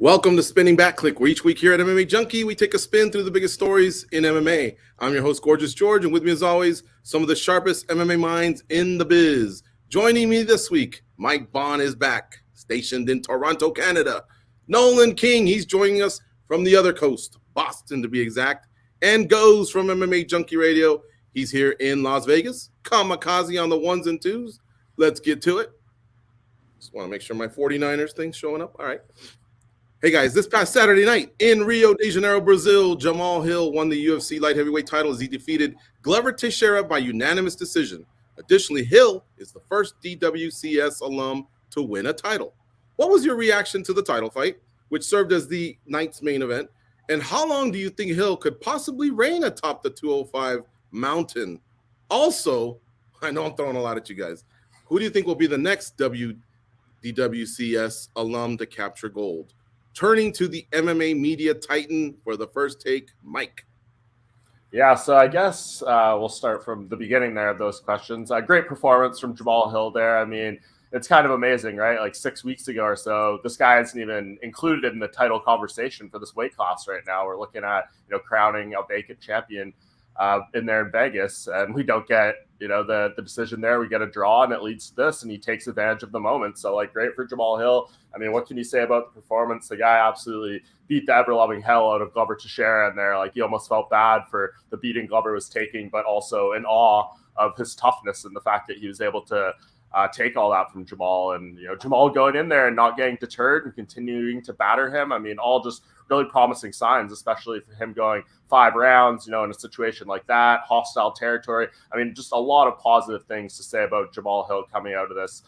Welcome to Spinning Back Clique, where each week here at MMA Junkie, we take a spin through the biggest stories in MMA. I'm your host, Gorgeous George, and with me as always, some of the sharpest MMA minds in the biz. Joining me this week, Mike Bond is back, stationed in Toronto, Canada. Nolan King, he's joining us from the other coast, Boston to be exact, and Goes from MMA Junkie Radio. He's here in Las Vegas. Kamikaze on the ones and twos. Let's get to it. Just want to make sure my 49ers thing's showing up. All right. Hey guys, this past Saturday night in Rio de Janeiro, Brazil, Jamal Hill won the UFC light heavyweight title as he defeated Glover Teixeira by unanimous decision. Additionally, Hill is the first DWCS alum to win a title. What was your reaction to the title fight, which served as the night's main event? And how long do you think Hill could possibly reign atop the 205 mountain? Also, I know I'm throwing a lot at you guys. Who do you think will be the next DWCS alum to capture gold? Turning to the MMA media titan for the first take, Mike. Yeah, so I guess we'll start from the beginning there of those questions. Great performance from Jamal Hill there. I mean, it's kind of amazing, right? Like 6 weeks ago or so, this guy isn't even included in the title conversation for this weight class right now. We're looking at, crowning a vacant champion in there in Vegas, and we don't get, the decision there. We get a draw, and it leads to this, and he takes advantage of the moment. So, great for Jamal Hill. I mean, what can you say about the performance? The guy absolutely beat the ever-loving hell out of Glover Teixeira in there. You almost felt bad for the beating Glover was taking, but also in awe of his toughness and the fact that he was able to take all that from Jamal. And, Jamal going in there and not getting deterred and continuing to batter him. I mean, all just really promising signs, especially for him going 5 rounds, in a situation like that, hostile territory. I mean, just a lot of positive things to say about Jamal Hill coming out of this.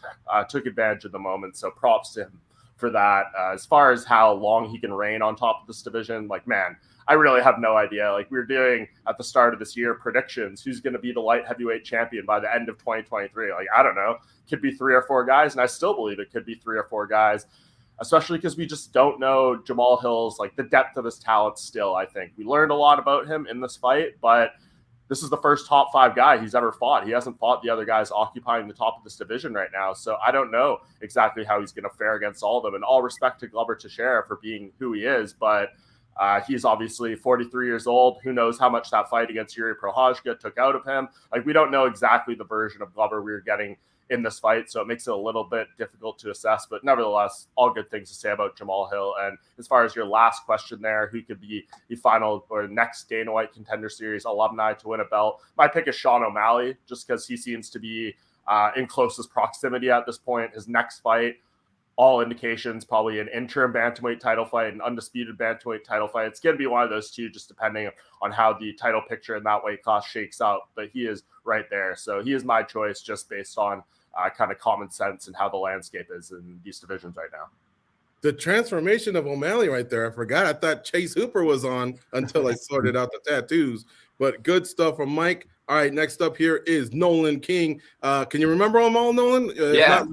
Took advantage of the moment, so props to him for that. As far as how long he can reign on top of this division, man, I really have no idea. We were doing at the start of this year predictions, who's going to be the light heavyweight champion by the end of 2023. I don't know. Could be 3 or 4 guys, and I still believe it could be 3 or 4 guys, especially because we just don't know Jamal Hill's, the depth of his talent still, I think. We learned a lot about him in this fight, but this is the first top 5 guy he's ever fought. He hasn't fought the other guys occupying the top of this division right now, so I don't know exactly how he's going to fare against all of them. And all respect to Glover Teixeira for being who he is, but he's obviously 43 years old. Who knows how much that fight against Yuri Prochazka took out of him. We don't know exactly the version of Glover we were getting in this fight, so it makes it a little bit difficult to assess. But nevertheless, all good things to say about Jamal Hill. And as far as your last question there, who could be the final or next Dana White Contender Series alumni to win a belt? My pick is Sean O'Malley, just because he seems to be in closest proximity at this point. His next fight, all indications, probably an interim bantamweight title fight, an undisputed bantamweight title fight. It's going to be one of those two, just depending on how the title picture in that weight class shakes out. But he is right there. So he is my choice just based on kind of common sense and how the landscape is in these divisions right now. The transformation of O'Malley right there, I forgot. I thought Chase Hooper was on until I sorted out the tattoos. But good stuff from Mike. All right, next up here is Nolan King. Can you remember them all, Nolan? Yeah.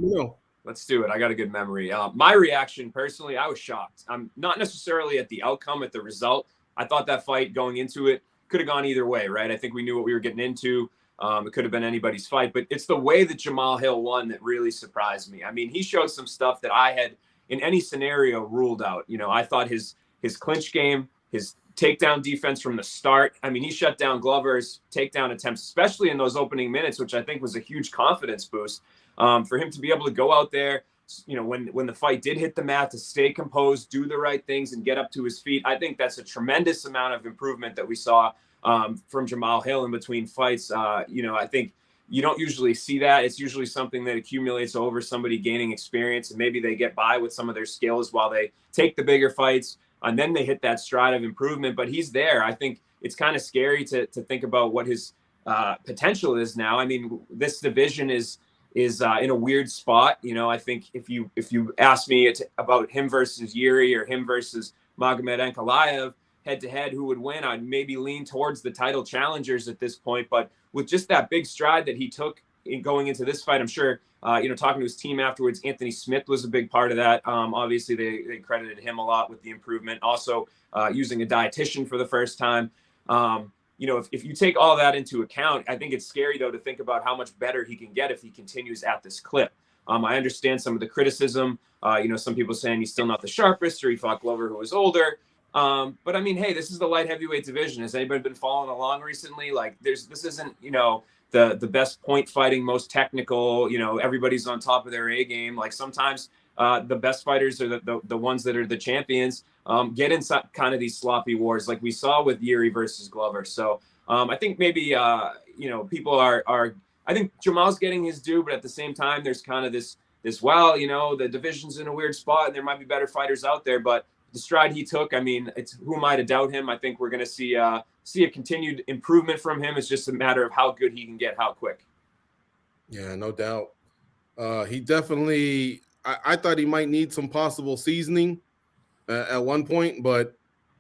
Let's do it. I got a good memory. My reaction, personally, I was shocked. I'm not necessarily at the outcome, at the result. I thought that fight going into it could have gone either way, right? I think we knew what we were getting into. It could have been anybody's fight, but it's the way that Jamal Hill won that really surprised me. I mean, he showed some stuff that I had in any scenario ruled out. I thought his clinch game, his takedown defense from the start. I mean, he shut down Glover's takedown attempts, especially in those opening minutes, which I think was a huge confidence boost for him to be able to go out there, when the fight did hit the mat, to stay composed, do the right things, and get up to his feet. I think that's a tremendous amount of improvement that we saw from Jamal Hill in between fights. I think you don't usually see that. It's usually something that accumulates over somebody gaining experience, and maybe they get by with some of their skills while they take the bigger fights, and then they hit that stride of improvement. But he's there. I think it's kind of scary to think about what his potential is now. I mean, this division is in a weird spot. I think if you ask me about him versus Yuri or him versus Magomed Ankalaev head to head, who would win, I'd maybe lean towards the title challengers at this point. But with just that big stride that he took in going into this fight, I'm sure, talking to his team afterwards, Anthony Smith was a big part of that. Obviously they credited him a lot with the improvement. Also using a dietitian for the first time. If you take all that into account, I think it's scary, though, to think about how much better he can get if he continues at this clip. I understand some of the criticism. Some people saying he's still not the sharpest, or he fought Glover, who was older. But I mean, hey, this is the light heavyweight division. Has anybody been following along recently? Like, this isn't, the best point fighting, most technical. Everybody's on top of their A game. Like, sometimes the best fighters are the ones that are the champions. Get in kind of these sloppy wars, like we saw with Yuri versus Glover. So I think maybe people are. I think Jamal's getting his due, but at the same time, there's kind of this. The division's in a weird spot, and there might be better fighters out there, but the stride he took, I mean, it's who am I to doubt him? I think we're going to see a continued improvement from him. It's just a matter of how good he can get, how quick. Yeah, no doubt. He definitely, I thought he might need some possible seasoning at one point, but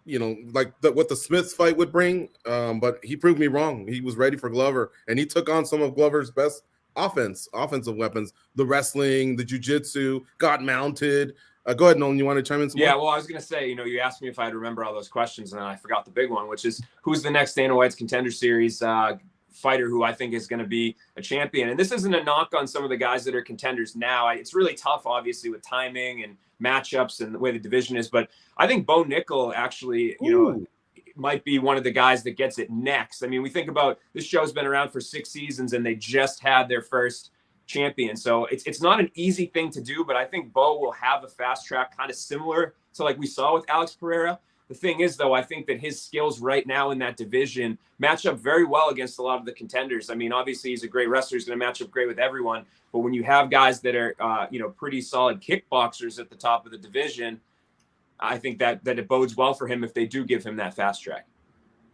what the Smiths fight would bring. But he proved me wrong. He was ready for Glover, and he took on some of Glover's best offensive weapons, the wrestling, the jiu-jitsu, got mounted. Go ahead, Nolan, you want to chime in some more? Well, I was going to say, you asked me if I'd remember all those questions, and then I forgot the big one, which is who's the next Dana White's Contender Series fighter who I think is going to be a champion. And this isn't a knock on some of the guys that are contenders now. It's really tough, obviously, with timing and matchups and the way the division is. But I think Bo Nickel actually, might be one of the guys that gets it next. I mean, we think about this show's been around for 6 seasons, and they just had their first champion. So it's not an easy thing to do, but I think Bo will have a fast track kind of similar to like we saw with Alex Pereira. The thing is, though, I think that his skills right now in that division match up very well against a lot of the contenders. I mean, obviously he's a great wrestler. He's going to match up great with everyone. But when you have guys that are, pretty solid kickboxers at the top of the division, I think that it bodes well for him if they do give him that fast track.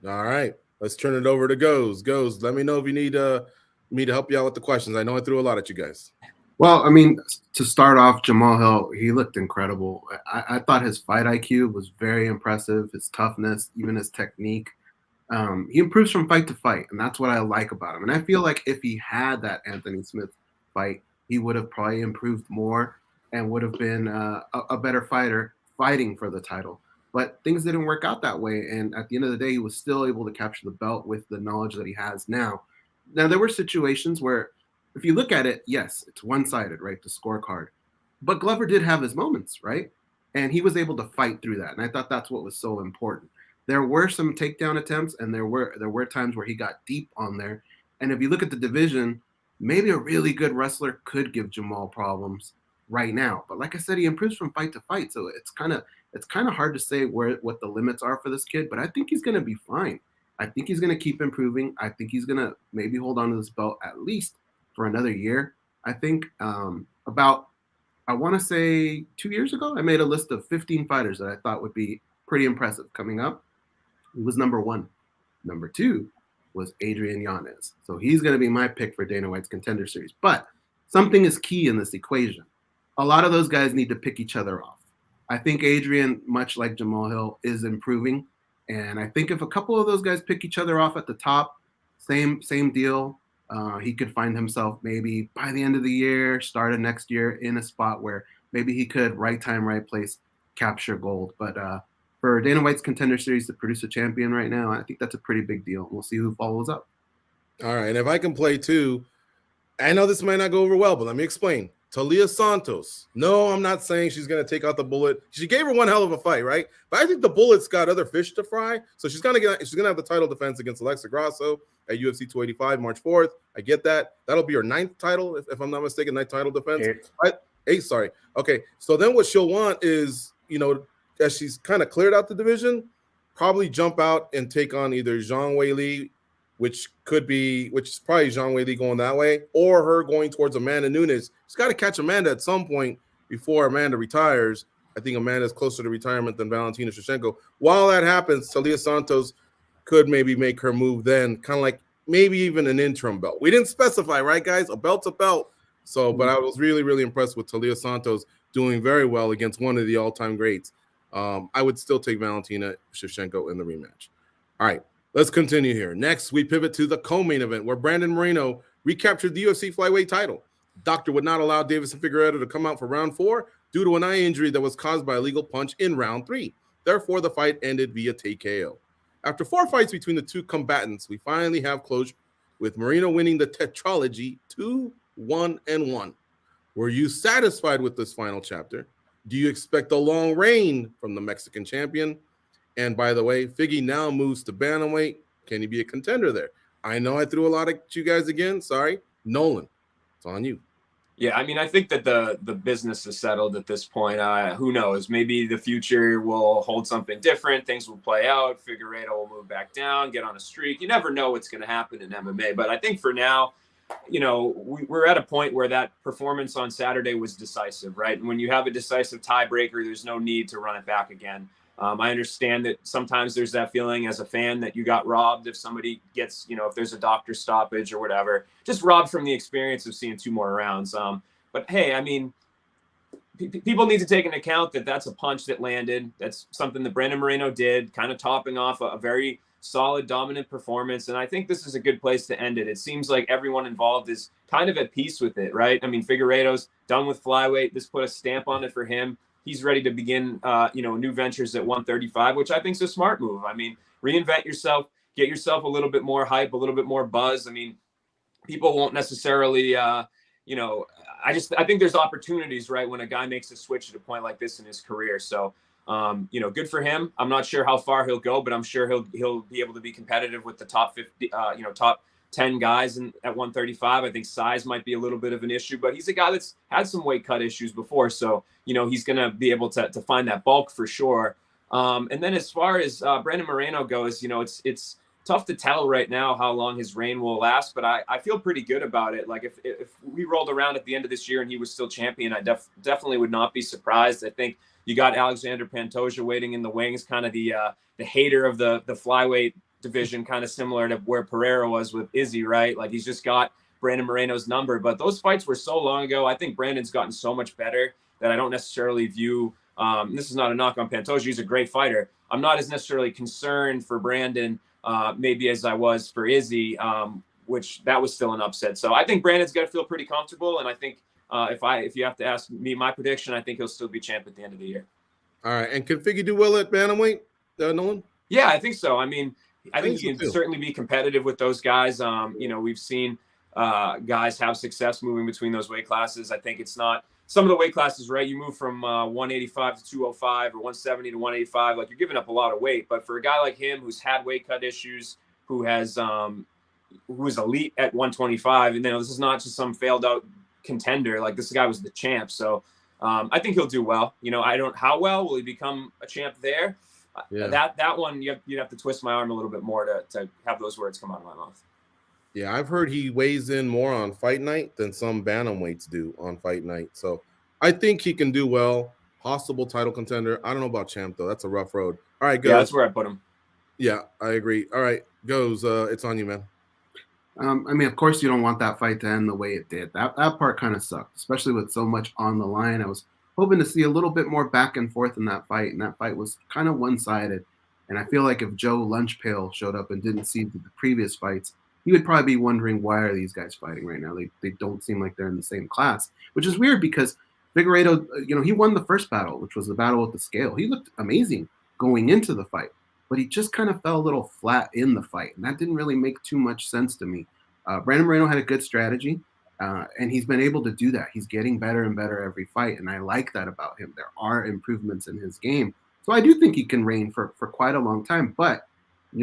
All right, let's turn it over to Goes. Goes, let me know if you need me to help you out with the questions. I know I threw a lot at you guys. Well, I mean, to start off, Jamal Hill, he looked incredible. I thought his fight IQ was very impressive, his toughness, even his technique. He improves from fight to fight, and that's what I like about him. And I feel like if he had that Anthony Smith fight, he would have probably improved more and would have been a better fighter fighting for the title. But things didn't work out that way, and at the end of the day, he was still able to capture the belt with the knowledge that he has now. Now, there were situations where, if you look at it, yes, it's one-sided, right, the scorecard. But Glover did have his moments, right? And he was able to fight through that, and I thought that's what was so important. There were some takedown attempts, and there were times where he got deep on there. And if you look at the division, maybe a really good wrestler could give Jamal problems right now. But like I said, he improves from fight to fight, so it's kind of hard to say what the limits are for this kid. But I think he's going to be fine. I think he's going to keep improving. I think he's going to maybe hold on to this belt at least for another year. I think I want to say 2 years ago, I made a list of 15 fighters that I thought would be pretty impressive coming up. He was number 1. Number 2 was Adrian Yanez. So he's going to be my pick for Dana White's Contender Series. But something is key in this equation. A lot of those guys need to pick each other off. I think Adrian, much like Jamal Hill, is improving. And I think if a couple of those guys pick each other off at the top, same deal. He could find himself maybe by the end of the year, start of next year, in a spot where maybe he could, right time, right place, capture gold. But for Dana White's Contender Series to produce a champion right now, I think that's a pretty big deal. We'll see who follows up. All right, and if I can play too, I know this might not go over well, but let me explain. Talia Santos. No, I'm not saying she's going to take out the bullet. She gave her one hell of a fight, right? But I think the bullet's got other fish to fry. So she's going to have the title defense against Alexa Grasso at UFC 285 March 4th. I get that. That'll be her 9th title, if I'm not mistaken, 9th title defense. 8, sorry. Okay, so then what she'll want is, as she's kind of cleared out the division, probably jump out and take on either Zhang Weili, which is probably Zhang Weili going that way, or her going towards Amanda Nunes. She's got to catch Amanda at some point before Amanda retires. I think Amanda's closer to retirement than Valentina Shevchenko. While that happens, Talia Santos could maybe make her move then, kind of like maybe even an interim belt. We didn't specify, right, guys? A belt's a belt. So, but I was really, really impressed with Talia Santos doing very well against one of the all-time greats. I would still take Valentina Shevchenko in the rematch. All right. Let's continue here. Next, we pivot to the co-main event where Brandon Moreno recaptured the UFC flyweight title. Doctor would not allow Davison Figueiredo to come out for round 4 due to an eye injury that was caused by a legal punch in round 3. Therefore, the fight ended via TKO. After 4 fights between the two combatants, we finally have closure, with Moreno winning the tetralogy 2-1-1. Were you satisfied with this final chapter? Do you expect a long reign from the Mexican champion? And by the way, Figgy now moves to bantamweight. Can he be a contender there? I know I threw a lot at you guys again. Sorry. Nolan, it's on you. Yeah, I mean, I think that the business is settled at this point. Who knows? Maybe the future will hold something different. Things will play out. Figueiredo will move back down, get on a streak. You never know what's going to happen in MMA. But I think for now, you know, we're at a point where that performance on Saturday was decisive, right? And when you have a decisive tiebreaker, there's no need to run it back again. I understand that sometimes there's that feeling as a fan that you got robbed if somebody gets, you know, if there's a doctor stoppage or whatever, just robbed from the experience of seeing 2 more rounds. But hey, I mean, people need to take into account that that's a punch that landed. That's something that Brandon Moreno did, kind of topping off a very solid, dominant performance. And I think this is a good place to end it. It seems like everyone involved is kind of at peace with it, right? I mean, Figueiredo's done with flyweight. This put a stamp on it for him. He's ready to begin, new ventures at 135, which I think is a smart move. I mean, reinvent yourself, get yourself a little bit more hype, a little bit more buzz. I mean, people won't necessarily, I think there's opportunities, right, when a guy makes a switch at a point like this in his career. So, good for him. I'm not sure how far he'll go, but I'm sure he'll be able to be competitive with the top 50, top 10 guys at 135. I think size might be a little bit of an issue, but he's a guy that's had some weight cut issues before. So, he's going to be able to find that bulk for sure. And then as far as Brandon Moreno goes, it's tough to tell right now how long his reign will last, but I feel pretty good about it. Like if we rolled around at the end of this year and he was still champion, I definitely would not be surprised. I think you got Alexander Pantoja waiting in the wings, kind of the hater of the flyweight division, kind of similar to where Pereira was with Izzy, right? Like he's just got Brandon Moreno's number, but those fights were so long ago. I think Brandon's gotten so much better that I don't necessarily view, this is not a knock on Pantoja. He's a great fighter. I'm not as necessarily concerned for Brandon, maybe as I was for Izzy, which that was still an upset. So I think Brandon's got to feel pretty comfortable. And I think if you have to ask me my prediction, I think he'll still be champ at the end of the year. All right. And can Figgy do well at bantamweight, Nolan? Yeah, I think so. I mean, I think so you can too. certainly be competitive with those guys. We've seen guys have success moving between those weight classes. I think it's not some of the weight classes, right? You move from 185 to 205 or 170 to 185, like you're giving up a lot of weight. But for a guy like him who's had weight cut issues, who was elite at 125, and this is not just some failed out contender. Like this guy was the champ. So I think he'll do well. How well will he become a champ there? Yeah. That one you'd have to twist my arm a little bit more to have those words come out of my mouth. Yeah, I've heard he weighs in more on fight night than some bantamweights do on fight night. So I think he can do well. Possible title contender. I don't know about champ though. That's a rough road. All right, go. Yeah, that's where I put him. Yeah, I agree. All right, goes. It's on you, man. Of course you don't want that fight to end the way it did. That part kind of sucked, especially with so much on the line. I was hoping to see a little bit more back and forth in that fight, and that fight was kind of one-sided. And I feel like if Joe Lunchpail showed up and didn't see the previous fights, he would probably be wondering, why are these guys fighting right now? They don't seem like they're in the same class, which is weird because Figueiredo, he won the first battle, which was the battle with the scale. He looked amazing going into the fight, but he just kind of fell a little flat in the fight, and that didn't really make too much sense to me. Brandon Moreno had a good strategy, and he's been able to do that. He's getting better and better every fight, and I like that about him. There are improvements in his game. So I do think he can reign for quite a long time. But,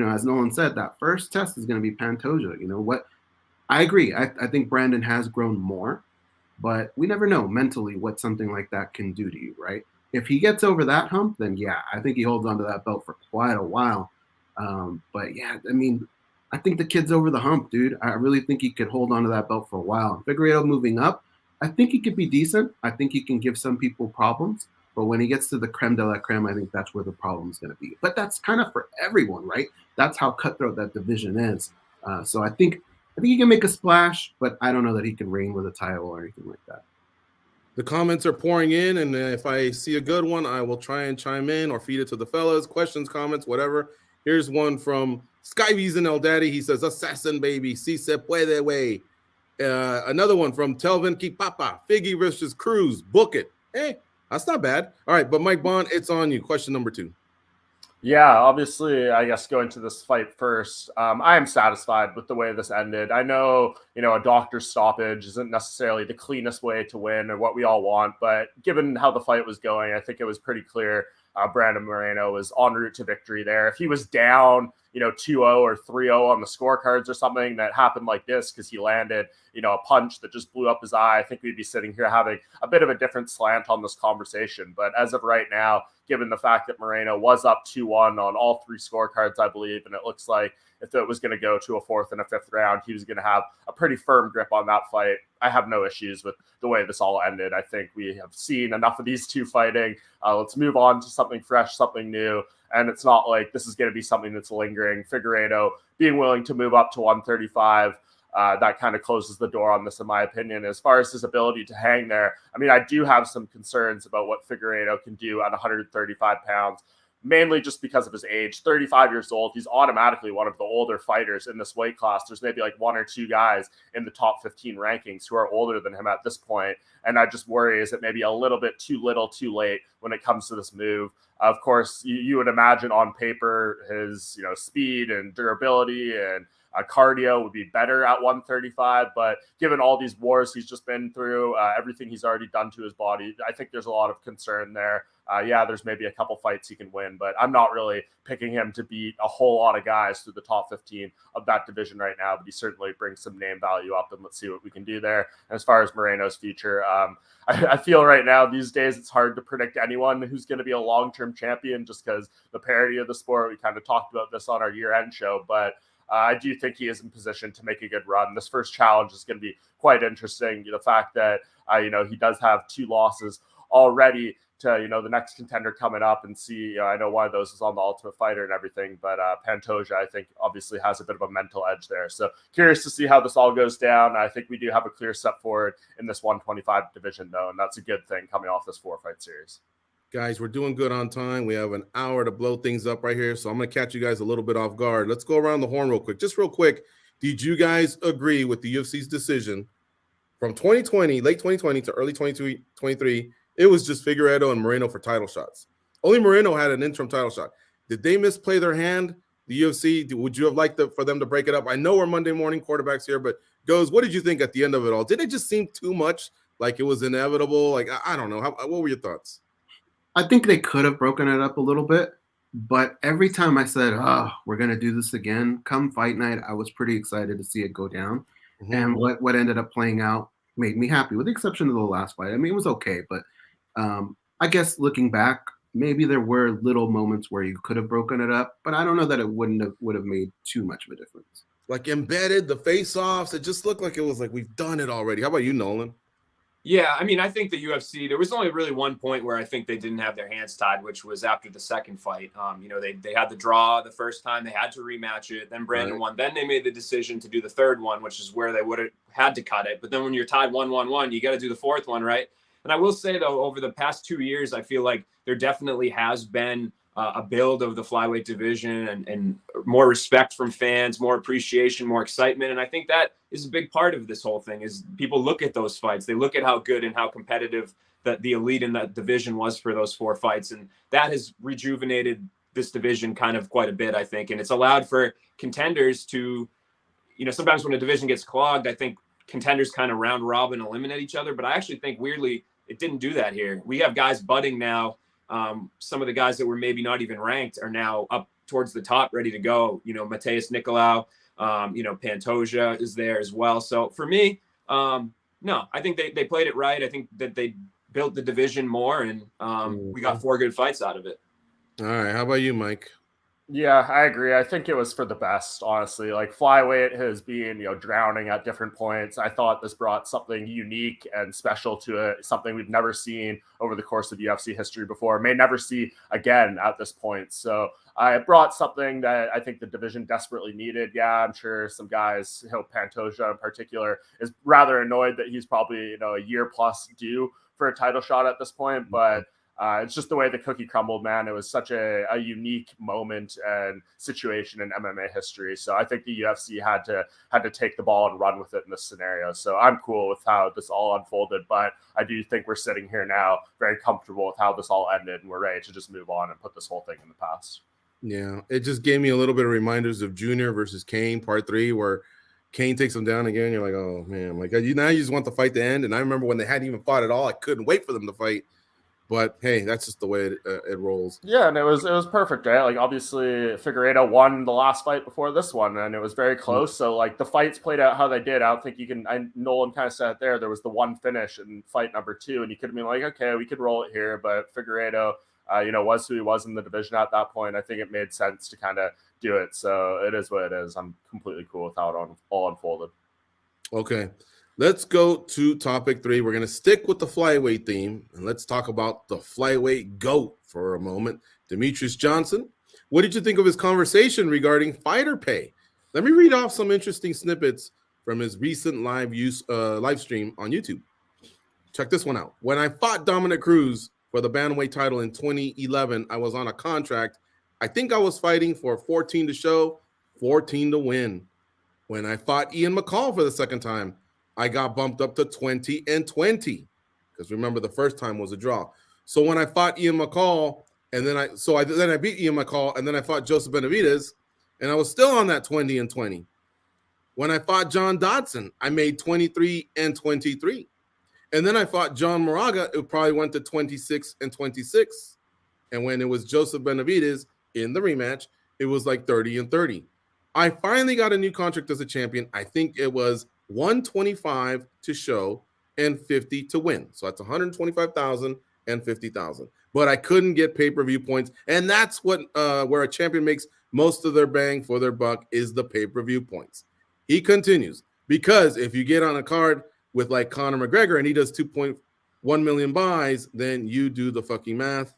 as Nolan said, that first test is going to be Pantoja. I agree. I think Brandon has grown more, but we never know mentally what something like that can do to you, right? If he gets over that hump, then yeah, I think he holds onto that belt for quite a while. But yeah, I think the kid's over the hump, dude. I really think he could hold onto that belt for a while. Figueiredo moving up, I think he could be decent. I think he can give some people problems. But when he gets to the creme de la creme, I think that's where the problem is going to be. But that's kind of for everyone, right? That's how cutthroat that division is. So I think he can make a splash, but I don't know that he can reign with a title or anything like that. The comments are pouring in, and if I see a good one, I will try and chime in or feed it to the fellas. Questions, comments, whatever. Here's one from Skyvies and El Daddy. He says, "Assassin baby, si se puede way." Another one from Telvin Kipapa. Figgy versus Cruz. Book it. Hey, that's not bad. All right, but Mike Bond, it's on you. Question number 2. Yeah, obviously, I guess going to this fight first, I am satisfied with the way this ended. I know, a doctor's stoppage isn't necessarily the cleanest way to win or what we all want, but given how the fight was going, I think it was pretty clear Brandon Moreno was en route to victory there. If he was down, 2-0 or 3-0 on the scorecards or something that happened like this because he landed, a punch that just blew up his eye, I think we'd be sitting here having a bit of a different slant on this conversation. But as of right now, given the fact that Moreno was up 2-1 on all three scorecards, I believe, and it looks like if it was going to go to a fourth and a fifth round, he was going to have a pretty firm grip on that fight. I have no issues with the way this all ended. I think we have seen enough of these two fighting. Let's move on to something fresh, something new. And it's not like this is going to be something that's lingering. Figueiredo being willing to move up to 135, that kind of closes the door on this, in my opinion. As far as his ability to hang there, I mean, I do have some concerns about what Figueiredo can do at 135 pounds, mainly just because of his age. 35 years old, he's automatically one of the older fighters in this weight class. There's maybe like one or two guys in the top 15 rankings who are older than him at this point. And I just worry, is it maybe a little bit too little, too late when it comes to this move? Of course, you would imagine on paper his speed and durability and cardio would be better at 135, but given all these wars he's just been through, everything he's already done to his body, I think there's a lot of concern there. There's maybe a couple fights he can win, but I'm not really picking him to beat a whole lot of guys through the top 15 of that division right now, but he certainly brings some name value up, and let's see what we can do there. And as far as Moreno's future, I feel right now these days it's hard to predict anyone who's going to be a long-term champion just because the parity of the sport. We kind of talked about this on our year-end show, but I do think he is in position to make a good run. This first challenge is going to be quite interesting. The fact that, he does have 2 losses already to, the next contender coming up, and see, I know one of those is on the Ultimate Fighter and everything, but Pantoja, I think, obviously has a bit of a mental edge there. So curious to see how this all goes down. I think we do have a clear step forward in this 125 division, though, and that's a good thing coming off this 4-fight series. Guys, we're doing good on time. We have an hour to blow things up right here, so I'm going to catch you guys a little bit off guard. Let's go around the horn real quick. Just real quick, did you guys agree with the UFC's decision from 2020, late 2020 to early 2023? It was just Figueiredo and Moreno for title shots. Only Moreno had an interim title shot. Did they misplay their hand, the UFC? Would you have liked for them to break it up? I know we're Monday morning quarterbacks here, but Goes, what did you think at the end of it all? Did it just seem too much, like it was inevitable? Like, I don't know. What were your thoughts? I think they could have broken it up a little bit, but every time I said, we're going to do this again, come fight night, I was pretty excited to see it go down. Mm-hmm. And what ended up playing out made me happy, with the exception of the last fight. I mean, it was okay, but I guess looking back, maybe there were little moments where you could have broken it up, but I don't know that it would have made too much of a difference. Like embedded, the face-offs, it just looked like it was like we've done it already. How about you, Nolan? Yeah, I mean, I think the UFC, there was only really one point where I think they didn't have their hands tied, which was after the second fight. They had the draw the first time, they had to rematch it, then Brandon won. Then they made the decision to do the third one, which is where they would have had to cut it. But then when you're tied 1-1-1, you got to do the fourth one, right? And I will say, though, over the past 2 years, I feel like there definitely has been a build of the flyweight division and more respect from fans, more appreciation, more excitement. And I think that is a big part of this whole thing, is people look at those fights. They look at how good and how competitive the elite in that division was for those 4 fights. And that has rejuvenated this division kind of quite a bit, I think. And it's allowed for contenders to, sometimes when a division gets clogged, I think contenders kind of round robin eliminate each other. But I actually think, weirdly, it didn't do that here. We have guys budding now. Some of the guys that were maybe not even ranked are now up towards the top, ready to go. Mateus Nicolau, Pantoja is there as well. So for me, no, I think they played it right. I think that they built the division more, and we got 4 good fights out of it. All right. How about you, Mike? Yeah, I agree. I think it was for the best, honestly. Like, flyweight has been, drowning at different points. I thought this brought something unique and special to it, something we've never seen over the course of UFC history before, may never see again at this point. So I brought something that I think the division desperately needed. Yeah, I'm sure some guys, Pantoja in particular, is rather annoyed that he's probably, a year plus due for a title shot at this point, but it's just the way the cookie crumbled, man. It was such a unique moment and situation in MMA history. So I think the UFC had to take the ball and run with it in this scenario. So I'm cool with how this all unfolded, but I do think we're sitting here now very comfortable with how this all ended, and we're ready to just move on and put this whole thing in the past. Yeah, it just gave me a little bit of reminders of Junior versus Kane Part 3, where Kane takes him down again. You're like, oh man, like now you just want the fight to end. And I remember when they hadn't even fought at all, I couldn't wait for them to fight. But hey, that's just the way it rolls. Yeah, and it was perfect, right? Like obviously Figueiredo won the last fight before this one, and it was very close. So like the fights played out how they did. I don't think you can. Nolan kind of said it there. There was the one finish in fight number 2, and you could have been like, okay, we could roll it here, but Figueiredo, was who he was in the division at that point. I think it made sense to kind of do it. So it is what it is. I'm completely cool with how it all unfolded. Okay, let's go to topic 3. We're going to stick with the flyweight theme, and let's talk about the flyweight GOAT for a moment, Demetrious Johnson. What did you think of his conversation regarding fighter pay? Let me read off some interesting snippets from his recent live stream on YouTube. Check this one out. When I fought Dominic Cruz for the bantamweight title in 2011, I was on a contract. I think I was fighting for 14 to show, 14 to win. When I fought Ian McCall for the second time, I got bumped up to 20 and 20. Because remember, the first time was a draw. So when I fought Ian McCall, and then I beat Ian McCall, and then I fought Joseph Benavidez, and I was still on that 20 and 20. When I fought John Dodson, I made 23 and 23. And then I fought John Moraga, it probably went to 26 and 26. And when it was Joseph Benavidez in the rematch, it was like 30 and 30. I finally got a new contract as a champion. I think it was 125 to show and 50 to win. So that's 125,000 and 50,000. But I couldn't get pay-per-view points. And that's what where a champion makes most of their bang for their buck is the pay-per-view points. He continues, because if you get on a card with like Conor McGregor and he does 2.1 million buys, then you do the fucking math.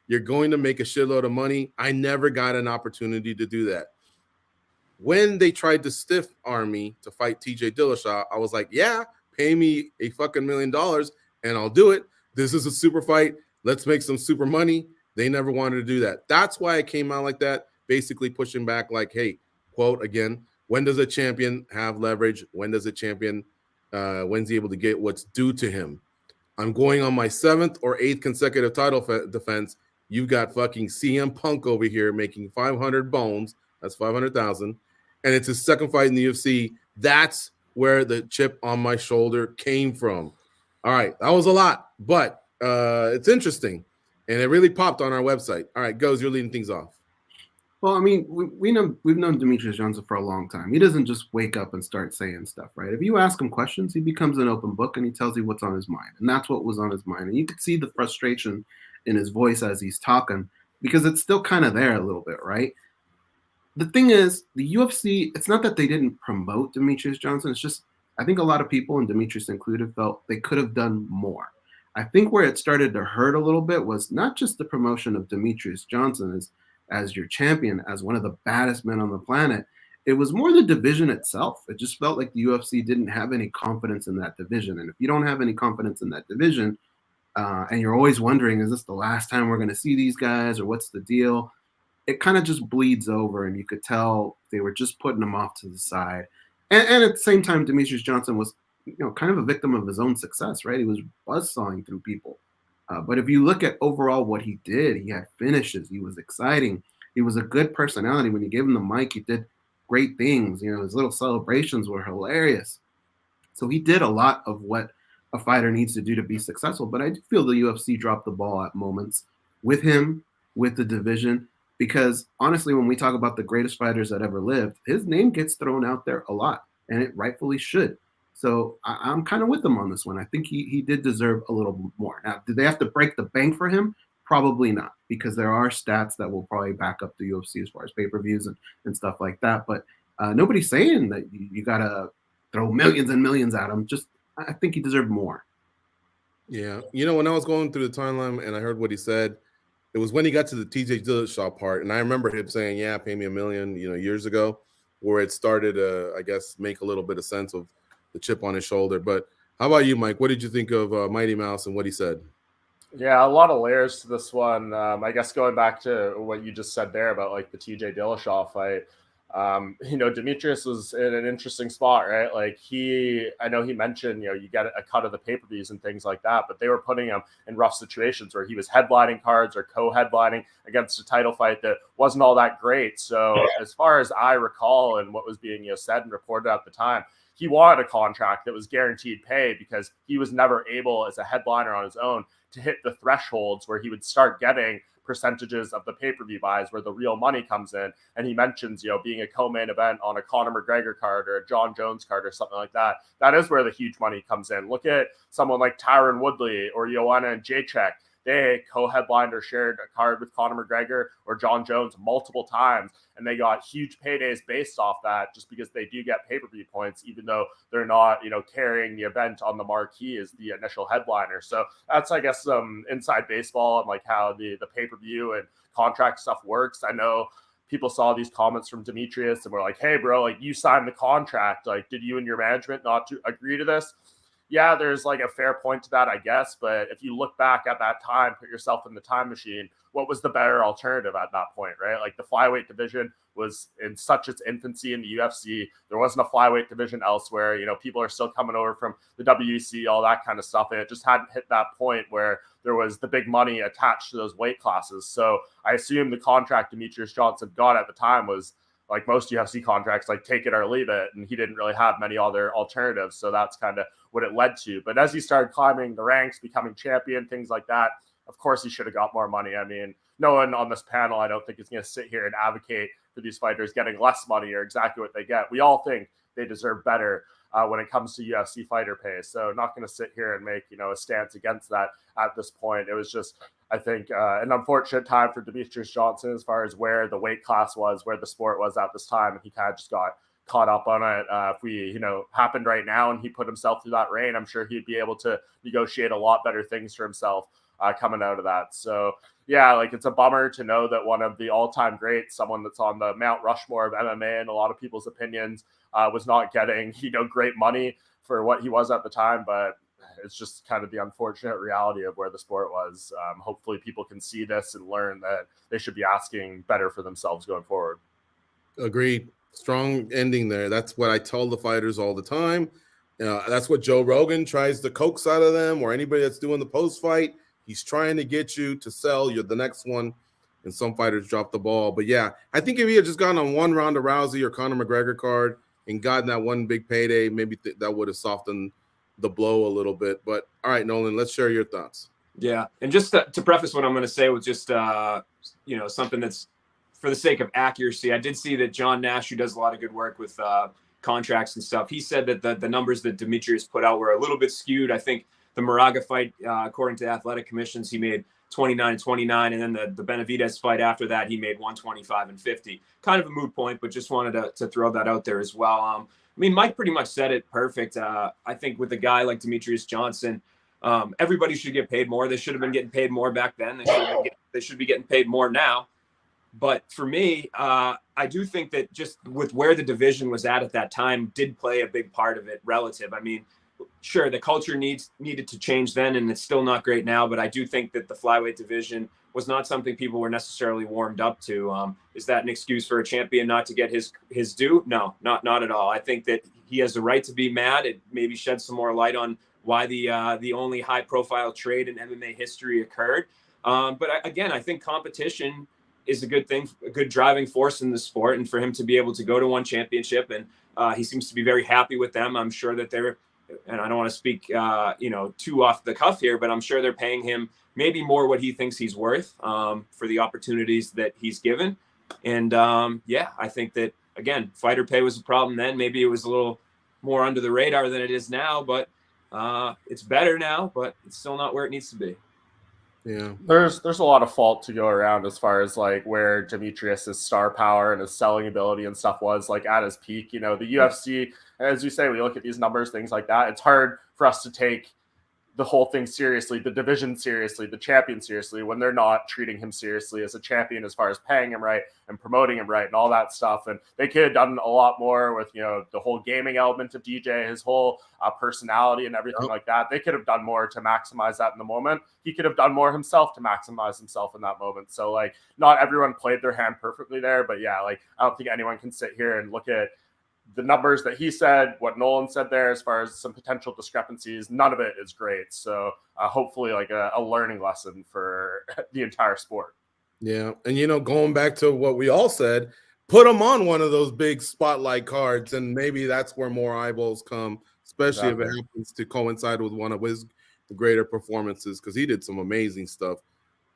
You're going to make a shitload of money. I never got an opportunity to do that. When they tried to stiff arm me to fight TJ Dillashaw, I was like, yeah, pay me a fucking $1 million and I'll do it. This is a super fight. Let's make some super money. They never wanted to do that. That's why I came out like that, basically pushing back like, hey, quote again, when does a champion have leverage? When does a champion when's he able to get what's due to him? I'm going on my 7th or 8th consecutive title defense. You've got fucking CM Punk over here making 500 bones. That's 500,000. And it's his second fight in the UFC. That's where the chip on my shoulder came from. All right, that was a lot, but it's interesting. And it really popped on our website. All right, Goes, you're leading things off. Well, I mean, we've known Demetrious Johnson for a long time. He doesn't just wake up and start saying stuff, right? If you ask him questions, he becomes an open book and he tells you what's on his mind. And that's what was on his mind. And you could see the frustration in his voice as he's talking, because it's still kind of there a little bit, right? The thing is, the UFC, it's not that they didn't promote Demetrious Johnson. It's just, I think a lot of people, and Demetrious included, felt they could have done more. I think where it started to hurt a little bit was not just the promotion of Demetrious Johnson as your champion, as one of the baddest men on the planet. It was more the division itself. It just felt like the UFC didn't have any confidence in that division. And if you don't have any confidence in that division, and you're always wondering, is this the last time we're going to see these guys, or what's the deal? It kind of just bleeds over, and you could tell they were just putting him off to the side. And at the same time, Demetrious Johnson was, kind of a victim of his own success, right? He was buzzsawing through people. But if you look at overall what he did, he had finishes. He was exciting. He was a good personality. When you gave him the mic, he did great things. His little celebrations were hilarious. So he did a lot of what a fighter needs to do to be successful. But I do feel the UFC dropped the ball at moments with him, with the division, because honestly, when we talk about the greatest fighters that ever lived, his name gets thrown out there a lot, and it rightfully should. So I'm kind of with him on this one. I think he did deserve a little more. Now, did they have to break the bank for him? Probably not, because there are stats that will probably back up the UFC as far as pay-per-views and stuff like that. But nobody's saying that you got to throw millions and millions at him. Just, I think he deserved more. Yeah. When I was going through the timeline and I heard what he said, it was when he got to the TJ Dillashaw part. And I remember him saying, yeah, pay me $1 million, years ago, where it started to, I guess, make a little bit of sense of the chip on his shoulder. But how about you, Mike? What did you think of Mighty Mouse and what he said? Yeah, a lot of layers to this one. I guess going back to what you just said there about like the TJ Dillashaw fight, Demetrius was in an interesting spot, right? Like I know he mentioned, you get a cut of the pay-per-views and things like that, but they were putting him in rough situations where he was headlining cards or co-headlining against a title fight that wasn't all that great. So as far as I recall and what was being said and reported at the time, he wanted a contract that was guaranteed pay because he was never able as a headliner on his own to hit the thresholds where he would start getting percentages of the pay-per-view buys where the real money comes in. And he mentions, being a co-main event on a Conor McGregor card or a John Jones card or something like that. That is where the huge money comes in. Look at someone like Tyron Woodley or Joanna Jacek. They co-headlined or shared a card with Conor McGregor or John Jones multiple times, and they got huge paydays based off that just because they do get pay-per-view points, even though they're not, carrying the event on the marquee as the initial headliner. So that's, I guess, some inside baseball and like how the pay-per-view and contract stuff works. I know people saw these comments from Demetrius and were like, hey, bro, like you signed the contract. Like, did you and your management not to agree to this? Yeah, there's like a fair point to that, I guess. But if you look back at that time, put yourself in the time machine, what was the better alternative at that point, right? Like the flyweight division was in such its infancy in the UFC. There wasn't a flyweight division elsewhere. People are still coming over from the WEC, all that kind of stuff. And it just hadn't hit that point where there was the big money attached to those weight classes. So I assume the contract Demetrius Johnson got at the time was like most UFC contracts, like take it or leave it. And he didn't really have many other alternatives. So that's kind of what it led to. But as he started climbing the ranks, becoming champion, things like that, of course he should have got more money. I mean, no one on this panel, I don't think, is going to sit here and advocate for these fighters getting less money or exactly what they get. We all think they deserve better when it comes to UFC fighter pay. So not going to sit here and make, a stance against that at this point. It was just, I think, an unfortunate time for Demetrius Johnson as far as where the weight class was, where the sport was at this time. And he kind of just got caught up on it. If we, happened right now and he put himself through that reign, I'm sure he'd be able to negotiate a lot better things for himself coming out of that. So yeah, like it's a bummer to know that one of the all-time greats, someone that's on the Mount Rushmore of MMA in a lot of people's opinions, was not getting, great money for what he was at the time. But it's just kind of the unfortunate reality of where the sport was. Hopefully people can see this and learn that they should be asking better for themselves going forward. Agreed. Strong ending there. That's what I tell the fighters all the time. That's what Joe Rogan tries to coax out of them, or anybody that's doing the post-fight. He's trying to get you to sell. You're the next one. And some fighters drop the ball. But yeah, I think if he had just gone on one round of Rousey or Conor McGregor card and gotten that one big payday, maybe that would have softened the blow a little bit. But all right, Nolan, let's share your thoughts. Yeah. And just to preface what I'm going to say with just, something that's for the sake of accuracy. I did see that John Nash, who does a lot of good work with contracts and stuff, he said that the numbers that Demetrius put out were a little bit skewed. I think the Moraga fight, according to athletic commissions, he made 29-29, and then the Benavidez fight after that, he made 125 and 50. Kind of a moot point, but just wanted to throw that out there as well. I mean, Mike pretty much said it perfect. I think with a guy like Demetrius Johnson, everybody should get paid more. They should have been getting paid more back then. They should be getting paid more now. But for me, I do think that just with where the division was at that time did play a big part of it relative. I mean, sure, the culture needed to change then, and it's still not great now. But I do think that the flyweight division was not something people were necessarily warmed up to. Is that an excuse for a champion not to get his due? No, not at all. I think that he has the right to be mad. It maybe sheds some more light on why the only high-profile trade in MMA history occurred. But again, I think competition is a good thing, a good driving force in the sport, and for him to be able to go to one championship, and he seems to be very happy with them. I'm sure that they're, and I don't want to speak, too off the cuff here, but I'm sure they're paying him maybe more what he thinks he's worth for the opportunities that he's given. And I think that, again, fighter pay was a problem then. Maybe it was a little more under the radar than it is now, but it's better now, but it's still not where it needs to be. Yeah, there's a lot of fault to go around as far as like where Demetrius's star power and his selling ability and stuff was like at his peak. The UFC, as you say, we look at these numbers, things like that. It's hard for us to take the whole thing seriously, the division seriously, the champion seriously, when they're not treating him seriously as a champion as far as paying him right and promoting him right and all that stuff. And they could have done a lot more with, the whole gaming element of DJ, his whole personality and everything like that. They could have done more to maximize that in the moment. He could have done more himself to maximize himself in that moment. So like, not everyone played their hand perfectly there, but yeah, like I don't think anyone can sit here and look at the numbers that he said, what Nolan said there, as far as some potential discrepancies. None of it is great. So hopefully like a learning lesson for the entire sport. Yeah. And, going back to what we all said, put him on one of those big spotlight cards, and maybe that's where more eyeballs come, especially if it happens to coincide with one of his greater performances, because he did some amazing stuff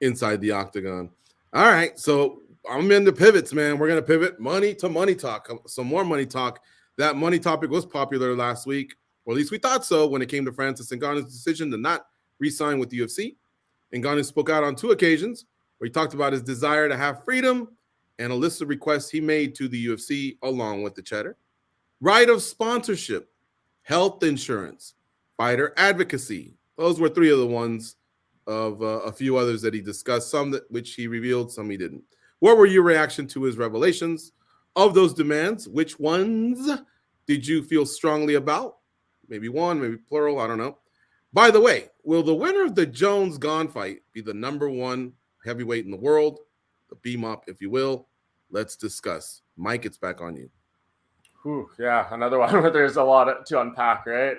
inside the octagon. All right. So I'm in the pivots, man. We're going to pivot money to money talk. Some more money talk. That money topic was popular last week, or at least we thought so, when it came to Francis Ngannou's decision to not re-sign with the UFC. Ngannou spoke out on 2 occasions where he talked about his desire to have freedom and a list of requests he made to the UFC along with the cheddar. Right of sponsorship, health insurance, fighter advocacy. Those were 3 of the ones of a few others that he discussed, some that which he revealed, some he didn't. What were your reaction to his revelations? Of those demands, which ones did you feel strongly about? Maybe one, maybe plural, I don't know. By the way, will the winner of the Jones-Gane fight be the #1 heavyweight in the world? The beam up, if you will. Let's discuss. Mike, it's back on you. Whew, yeah, another one where there's a lot to unpack, right?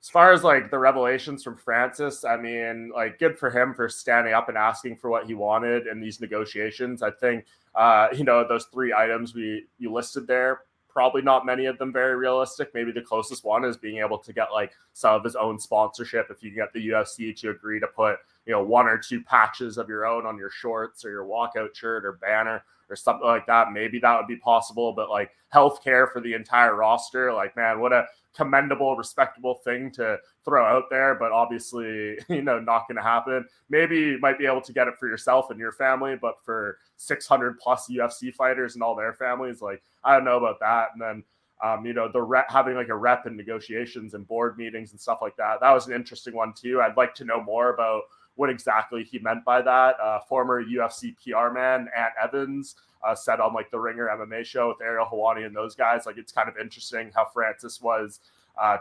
As far as like the revelations from Francis, I mean, like good for him for standing up and asking for what he wanted in these negotiations. I think, those 3 items you listed there, probably not many of them very realistic. Maybe the closest one is being able to get like some of his own sponsorship. If you get the UFC to agree to put, 1 or 2 patches of your own on your shorts or your walkout shirt or banner or something like that, maybe that would be possible. But like healthcare for the entire roster, like, man, what a commendable, respectable thing to throw out there, but obviously, not going to happen. Maybe you might be able to get it for yourself and your family, but for 600 plus UFC fighters and all their families, like, I don't know about that. And then, having like a rep in negotiations and board meetings and stuff like that, that was an interesting one too. I'd like to know more about what exactly he meant by that. Former UFC PR man, Ant Evans, said on like the Ringer MMA show with Ariel Helwani and those guys, like it's kind of interesting how Francis was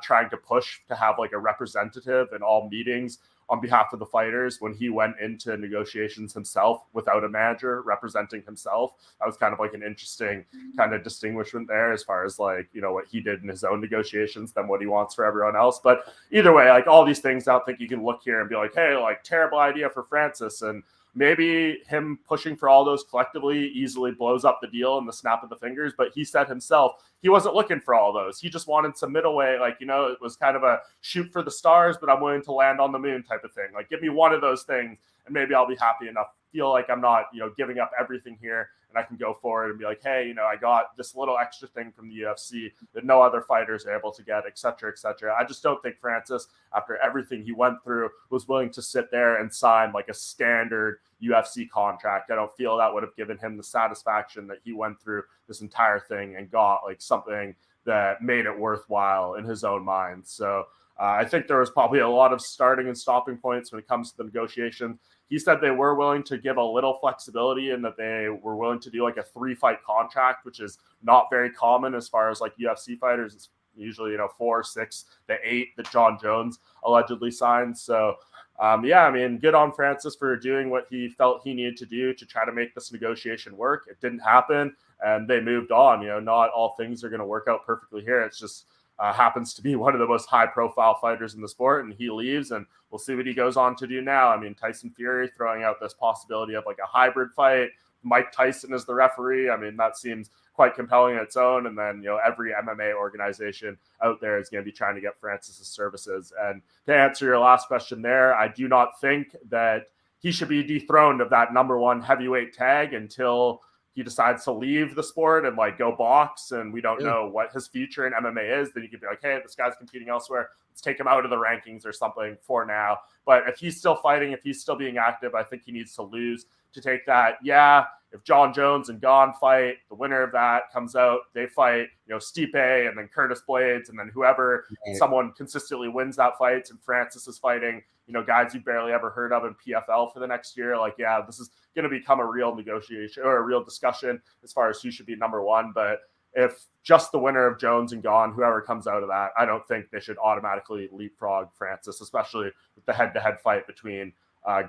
trying to push to have like a representative in all meetings on behalf of the fighters when he went into negotiations himself without a manager representing himself. That was kind of like an interesting kind of distinguishment there as far as like, what he did in his own negotiations than what he wants for everyone else. But either way, like all these things, I don't think you can look here and be like, hey, like terrible idea for Francis. And maybe him pushing for all those collectively easily blows up the deal in the snap of the fingers. But he said himself, he wasn't looking for all those. He just wanted some middleweight, like, it was kind of a shoot for the stars, but I'm willing to land on the moon type of thing. Like, give me one of those things and maybe I'll be happy enough, feel like I'm not, giving up everything here, and I can go forward and be like, hey, I got this little extra thing from the UFC that no other fighters are able to get, et cetera, et cetera. I just don't think Francis, after everything he went through, was willing to sit there and sign like a standard UFC contract. I don't feel that would have given him the satisfaction that he went through this entire thing and got like something that made it worthwhile in his own mind. So I think there was probably a lot of starting and stopping points when it comes to the negotiation. He said they were willing to give a little flexibility and that they were willing to do like a 3-fight contract, which is not very common as far as like UFC fighters. It's usually, 4, 6, the 8 that John Jones allegedly signed. So, good on Francis for doing what he felt he needed to do to try to make this negotiation work. It didn't happen and they moved on. Not all things are going to work out perfectly here. It's just happens to be one of the most high-profile fighters in the sport, and he leaves, and we'll see what he goes on to do now. Tyson Fury throwing out this possibility of like a hybrid fight. Mike Tyson is the referee. That seems quite compelling in its own. And then, every MMA organization out there is going to be trying to get Francis's services. And to answer your last question there, I do not think that he should be dethroned of that #1 heavyweight tag until he decides to leave the sport and like go box, and we don't know what his future in MMA is. Then you could be like, hey, this guy's competing elsewhere, let's take him out of the rankings or something for now. But if he's still fighting, if he's still being active, I think he needs to lose to take that. Yeah, if John Jones and Gane fight, the winner of that comes out, they fight, Stipe and then Curtis Blades, and then whoever, someone consistently wins that fight, and Francis is fighting, guys you barely ever heard of in PFL for the next year. Like, yeah, this is going to become a real negotiation or a real discussion as far as who should be number one. But if just the winner of Jones and Gane, whoever comes out of that, I don't think they should automatically leapfrog Francis, especially with the head-to-head fight between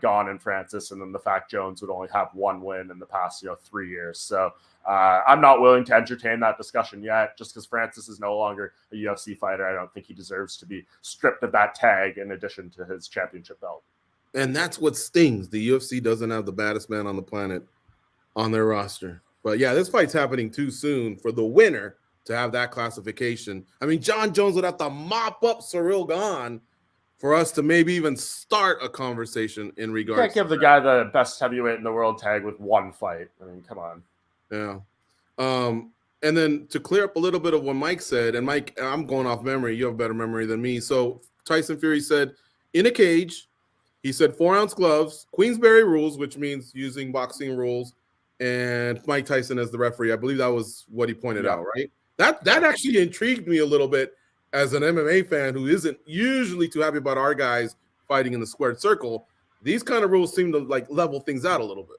Gane and Francis, and then the fact Jones would only have one win in the past 3 years. So I'm not willing to entertain that discussion yet, just because Francis is no longer a UFC fighter. I don't think he deserves to be stripped of that tag in addition to his championship belt. And that's what stings. The UFC doesn't have the baddest man on the planet on their roster. But yeah, this fight's happening too soon for the winner to have that classification. I mean, John Jones would have to mop up Cyril Gane for us to maybe even start a conversation in regards. You can't give the guy the best heavyweight in the world tag with one fight. I mean, come on. Yeah. And then to clear up a little bit of what Mike said, and Mike, I'm going off memory. You have better memory than me. So Tyson Fury said, in a cage, he said 4-ounce gloves, Queensberry rules, which means using boxing rules, and Mike Tyson as the referee. I believe that was what he pointed out, right? That actually intrigued me a little bit as an MMA fan who isn't usually too happy about our guys fighting in the squared circle. These kind of rules seem to like level things out a little bit.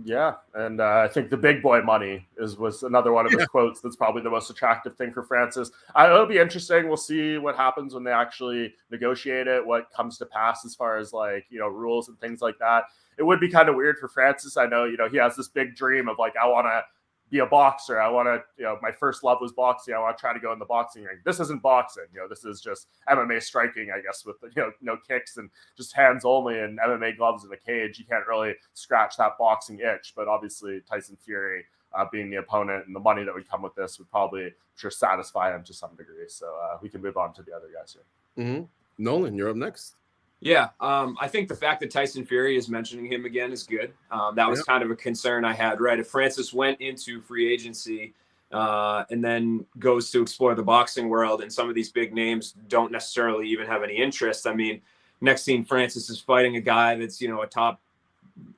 Yeah, and I think the big boy money was another one of his quotes that's probably the most attractive thing for Francis. It'll be interesting. We'll see what happens when they actually negotiate it, what comes to pass as far as rules and things like that. It would be kind of weird for Francis. I know, he has this big dream of I want to be a boxer. I want to, my first love was boxing. I want to try to go in the boxing ring. This isn't boxing. This is just MMA striking, I guess, with, no kicks and just hands only and MMA gloves in the cage. You can't really scratch that boxing itch. But obviously Tyson Fury being the opponent and the money that would come with this would probably, I'm sure, satisfy him to some degree. So we can move on to the other guys here. Mm-hmm. Nolan, you're up next. Yeah, I think the fact that Tyson Fury is mentioning him again is good. That was kind of a concern I had, right? If Francis went into free agency and then goes to explore the boxing world and some of these big names don't necessarily even have any interest. I mean, next scene, Francis is fighting a guy that's, a top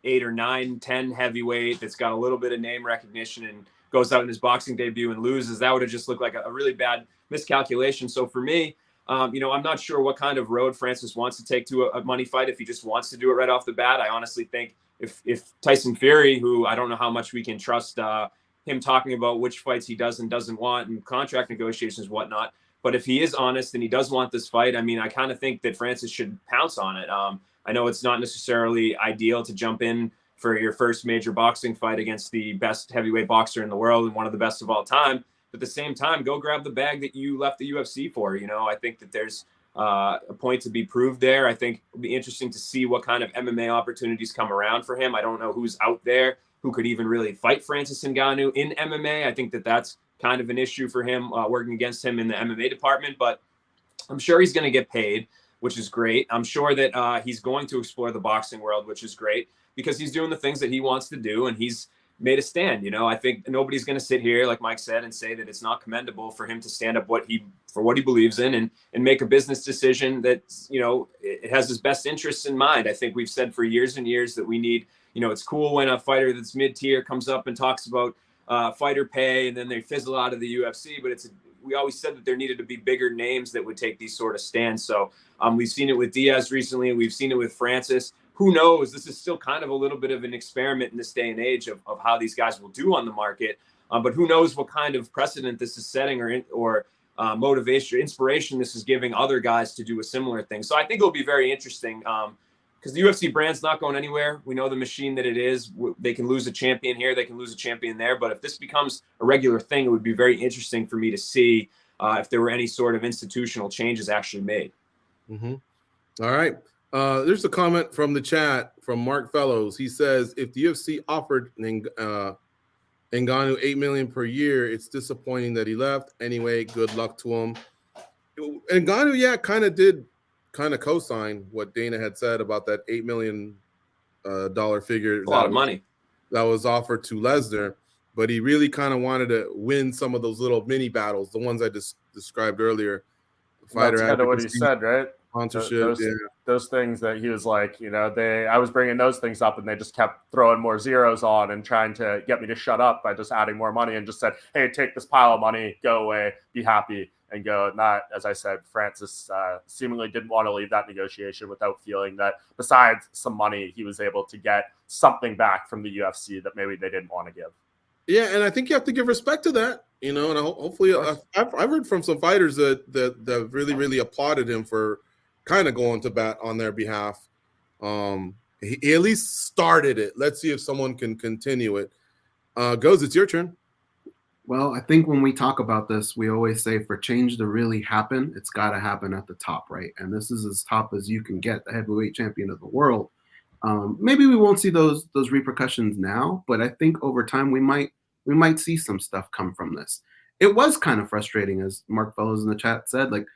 8 or 9, 10 heavyweight that's got a little bit of name recognition and goes out in his boxing debut and loses. That would have just looked like a really bad miscalculation. So for me, I'm not sure what kind of road Francis wants to take to a money fight. If he just wants to do it right off the bat, I honestly think if Tyson Fury, who I don't know how much we can trust him talking about which fights he does and doesn't want and contract negotiations, whatnot. But if he is honest and he does want this fight, I mean, I kind of think that Francis should pounce on it. I know it's not necessarily ideal to jump in for your first major boxing fight against the best heavyweight boxer in the world and one of the best of all time. But at the same time, go grab the bag that you left the UFC for. I think that there's a point to be proved there. I think it'll be interesting to see what kind of MMA opportunities come around for him. I don't know who's out there who could even really fight Francis Ngannou in MMA. I think that that's kind of an issue for him working against him in the MMA department. But I'm sure he's going to get paid, which is great. I'm sure that he's going to explore the boxing world, which is great because he's doing the things that he wants to do and he's made a stand. I think nobody's going to sit here, like Mike said, and say that it's not commendable for him to stand up for what he believes in and make a business decision that, it has his best interests in mind. I think we've said for years and years that we need, it's cool when a fighter that's mid-tier comes up and talks about fighter pay and then they fizzle out of the UFC, but we always said that there needed to be bigger names that would take these sort of stands. So we've seen it with Diaz recently. We've seen it with Francis. Who knows? This is still kind of a little bit of an experiment in this day and age of how these guys will do on the market. But who knows what kind of precedent this is setting or motivation or inspiration this is giving other guys to do a similar thing. So I think it'll be very interesting because the UFC brand's not going anywhere. We know the machine that it is. They can lose a champion here. They can lose a champion there. But if this becomes a regular thing, it would be very interesting for me to see if there were any sort of institutional changes actually made. Mm-hmm. All right. There's a comment from the chat from Mark Fellows. He says, if the UFC offered Ngannou $8 million per year, it's disappointing that he left. Anyway, good luck to him. Ngannou, kind of co-sign what Dana had said about that $8 million figure. A lot of money that was offered to Lesnar, but he really kind of wanted to win some of those little mini battles, the ones I just described earlier. That's kind of what he said, right? Sponsorship, those things that he was like, I was bringing those things up and they just kept throwing more zeros on and trying to get me to shut up by just adding more money, and just said, hey, take this pile of money, go away, be happy, and go. And that, as I said, Francis seemingly didn't want to leave that negotiation without feeling that besides some money, he was able to get something back from the UFC that maybe they didn't want to give. Yeah, and I think you have to give respect to that, and hopefully I've heard from some fighters that really, really applauded him for kind of going to bat on their behalf. He at least started it. Let's see if someone can continue it. Goes, it's your turn. Well, I think when we talk about this, we always say for change to really happen, it's got to happen at the top, right? And this is as top as you can get, the heavyweight champion of the world. Maybe we won't see those repercussions now, but I think over time we might see some stuff come from this. It was kind of frustrating, as Mark Fellows in the chat said. Like,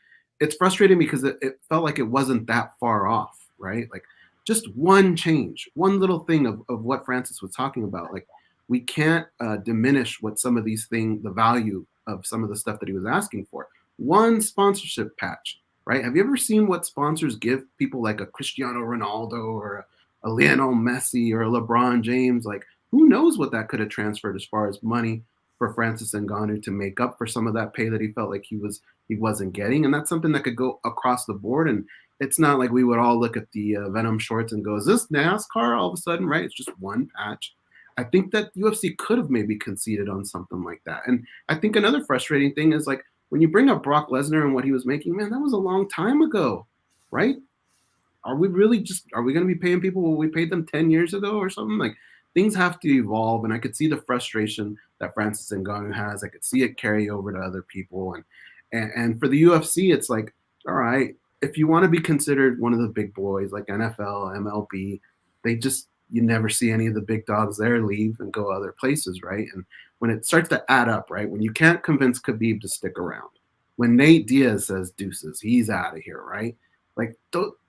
it's frustrating because it felt like it wasn't that far off, right? Like, just one change, one little thing of what Francis was talking about. Like, we can't diminish what some of these things, the value of some of the stuff that he was asking for. One sponsorship patch, right? Have you ever seen what sponsors give people like a Cristiano Ronaldo or a Lionel Messi or a LeBron James? Like, who knows what that could have transferred as far as money for Francis Ngannou to make up for some of that pay that he felt like he wasn't getting. And that's something that could go across the board. And it's not like we would all look at the Venom shorts and go, is this NASCAR all of a sudden, right? It's just one patch. I think that UFC could have maybe conceded on something like that. And I think another frustrating thing is, like, when you bring up Brock Lesnar and what he was making, man, that was a long time ago, right? Are we going to be paying people what we paid them 10 years ago or something? Like, things have to evolve, and I could see the frustration that Francis Ngannou has. I could see it carry over to other people, and for the UFC, it's like, all right, if you want to be considered one of the big boys like NFL, MLB, you never see any of the big dogs there leave and go other places, right? And when it starts to add up, right, when you can't convince Khabib to stick around, when Nate Diaz says deuces, he's out of here, right? Like,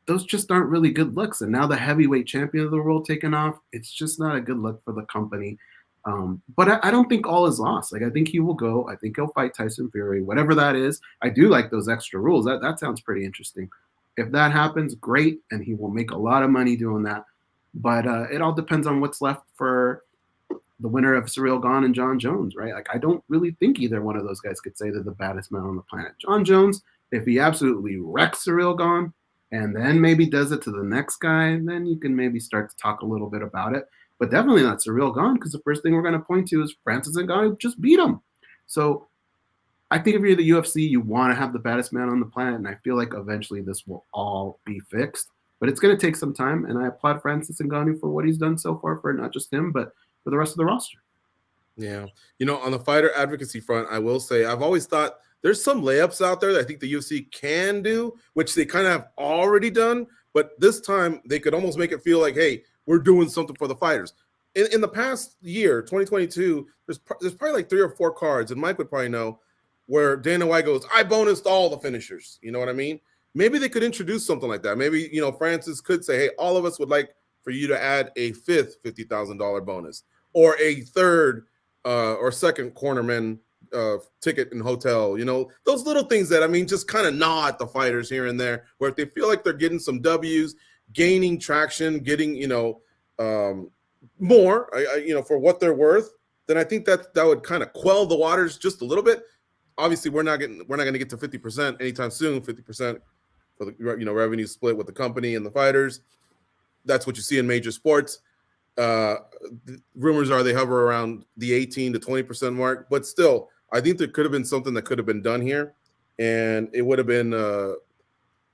those just aren't really good looks. And now the heavyweight champion of the world taking off, it's just not a good look for the company. But I don't think all is lost. Like, I think he will go. I think he'll fight Tyson Fury, whatever that is. I do like those extra rules. That sounds pretty interesting. If that happens, great, and he will make a lot of money doing that. But it all depends on what's left for the winner of Ciryl Gane and John Jones, right? Like, I don't really think either one of those guys could say they're the baddest man on the planet. John Jones, if he absolutely wrecks Ciryl Gane and then maybe does it to the next guy, then you can maybe start to talk a little bit about it. But definitely not Ciryl Gane, because the first thing we're going to point to is Francis Ngannou just beat him. So I think if you're the UFC, you want to have the baddest man on the planet, and I feel like eventually this will all be fixed. But it's going to take some time, and I applaud Francis Ngannou for what he's done so far, for not just him, but for the rest of the roster. Yeah. On the fighter advocacy front, I will say I've always thought there's some layups out there that I think the UFC can do, which they kind of have already done. But this time they could almost make it feel like, hey, we're doing something for the fighters. In the past year, 2022, there's probably like 3 or 4 cards, and Mike would probably know, where Dana White goes, I bonused all the finishers. You know what I mean? Maybe they could introduce something like that. Maybe, Francis could say, hey, all of us would like for you to add a 5th $50,000 bonus, or a 3rd or 2nd cornerman ticket and hotel. Those little things that, just kind of gnaw at the fighters here and there, where if they feel like they're getting some W's, gaining traction, getting, more, for what they're worth, then I think that would kind of quell the waters just a little bit. Obviously, we're not going to get to 50% anytime soon. 50% for the revenue split with the company and the fighters. That's what you see in major sports. Rumors are they hover around the 18 to 20% mark, but still, I think there could have been something that could have been done here, and it would have been.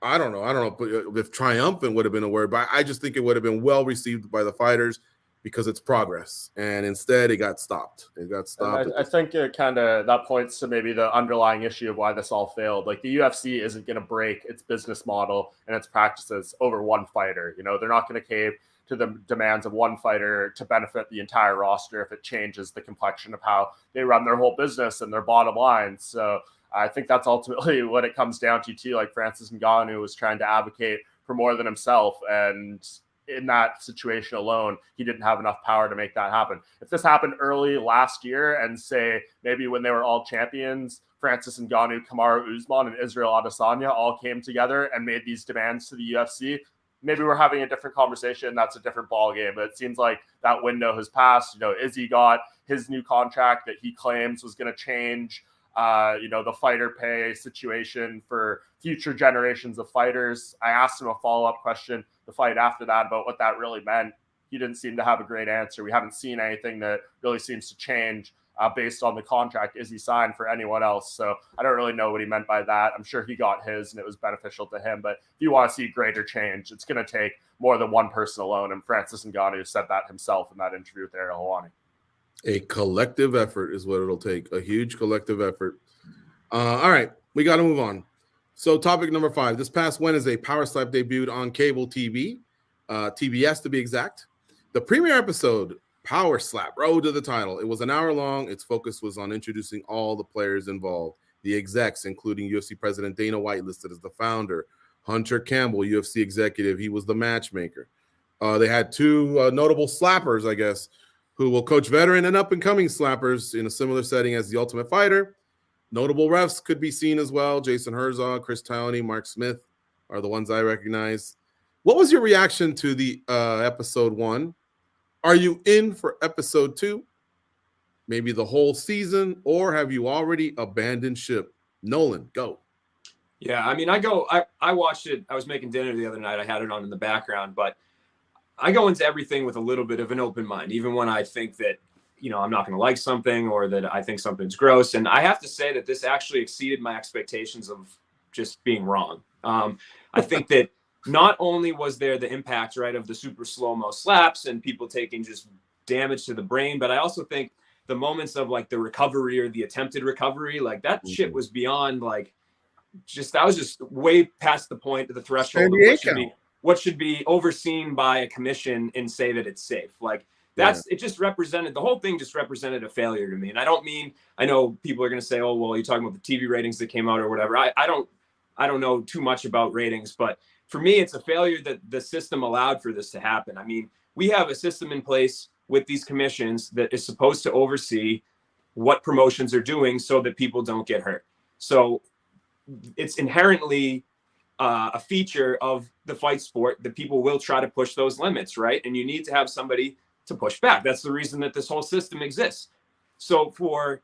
I don't know if triumphant would have been a word, but I just think it would have been well received by the fighters, because it's progress, and instead it got stopped. I think it that points to maybe the underlying issue of why this all failed. Like, the UFC isn't going to break its business model and its practices over one fighter. They're not going to cave to the demands of one fighter to benefit the entire roster if it changes the complexion of how they run their whole business and their bottom line. So I think that's ultimately what it comes down to too. Like, Francis Ngannou was trying to advocate for more than himself, and in that situation alone, he didn't have enough power to make that happen. If this happened early last year, and say maybe when they were all champions, Francis Ngannou, Kamaru Usman, and Israel Adesanya all came together and made these demands to the UFC, maybe we're having a different conversation. That's a different ballgame. But it seems like that window has passed. Izzy got his new contract that he claims was going to change, the fighter pay situation for future generations of fighters. I asked him a follow-up question the fight after that about what that really meant. He didn't seem to have a great answer. We haven't seen anything that really seems to change based on the contract Izzy signed for anyone else. So I don't really know what he meant by that. I'm sure he got his and it was beneficial to him. But if you want to see greater change, it's going to take more than one person alone. And Francis Ngannou said that himself in that interview with Ariel Helwani. A collective effort is what it'll take. A huge collective effort. All right, we got to move on. So topic number 5. This past Wednesday, Power Slap debuted on cable TV, TBS to be exact. The premiere episode, Power Slap, Road to the Title. It was an hour long. Its focus was on introducing all the players involved, the execs, including UFC President Dana White, listed as the founder, Hunter Campbell, UFC executive. He was the matchmaker. They had 2 notable slappers, I guess, who will coach veteran and up-and-coming slappers in a similar setting as The Ultimate Fighter. Notable refs could be seen as well. Jason Herzog, Chris Towney, Mark Smith are the ones I recognize. What was your reaction to the episode 1? Are you in for episode 2? Maybe the whole season, or have you already abandoned ship? Nolan, go. Yeah, I mean, I watched it. I was making dinner the other night. I had it on in the background, but I go into everything with a little bit of an open mind, even when I think that, I'm not going to like something or that I think something's gross. And I have to say that this actually exceeded my expectations of just being wrong. I think that not only was there the impact, right, of the super slow-mo slaps and people taking just damage to the brain, but I also think the moments of like the recovery or the attempted recovery, like that shit was beyond that was just way past the point of the threshold of what should be overseen by a commission and say that it's safe. Like it just represented, the whole thing just represented a failure to me. And I know people are going to say, oh, well, you're talking about the TV ratings that came out or whatever. I don't know too much about ratings, but for me, it's a failure that the system allowed for this to happen. I mean, we have a system in place with these commissions that is supposed to oversee what promotions are doing so that people don't get hurt. So it's inherently a feature of the fight sport that people will try to push those limits, right? And you need to have somebody to push back. That's the reason that this whole system exists. So for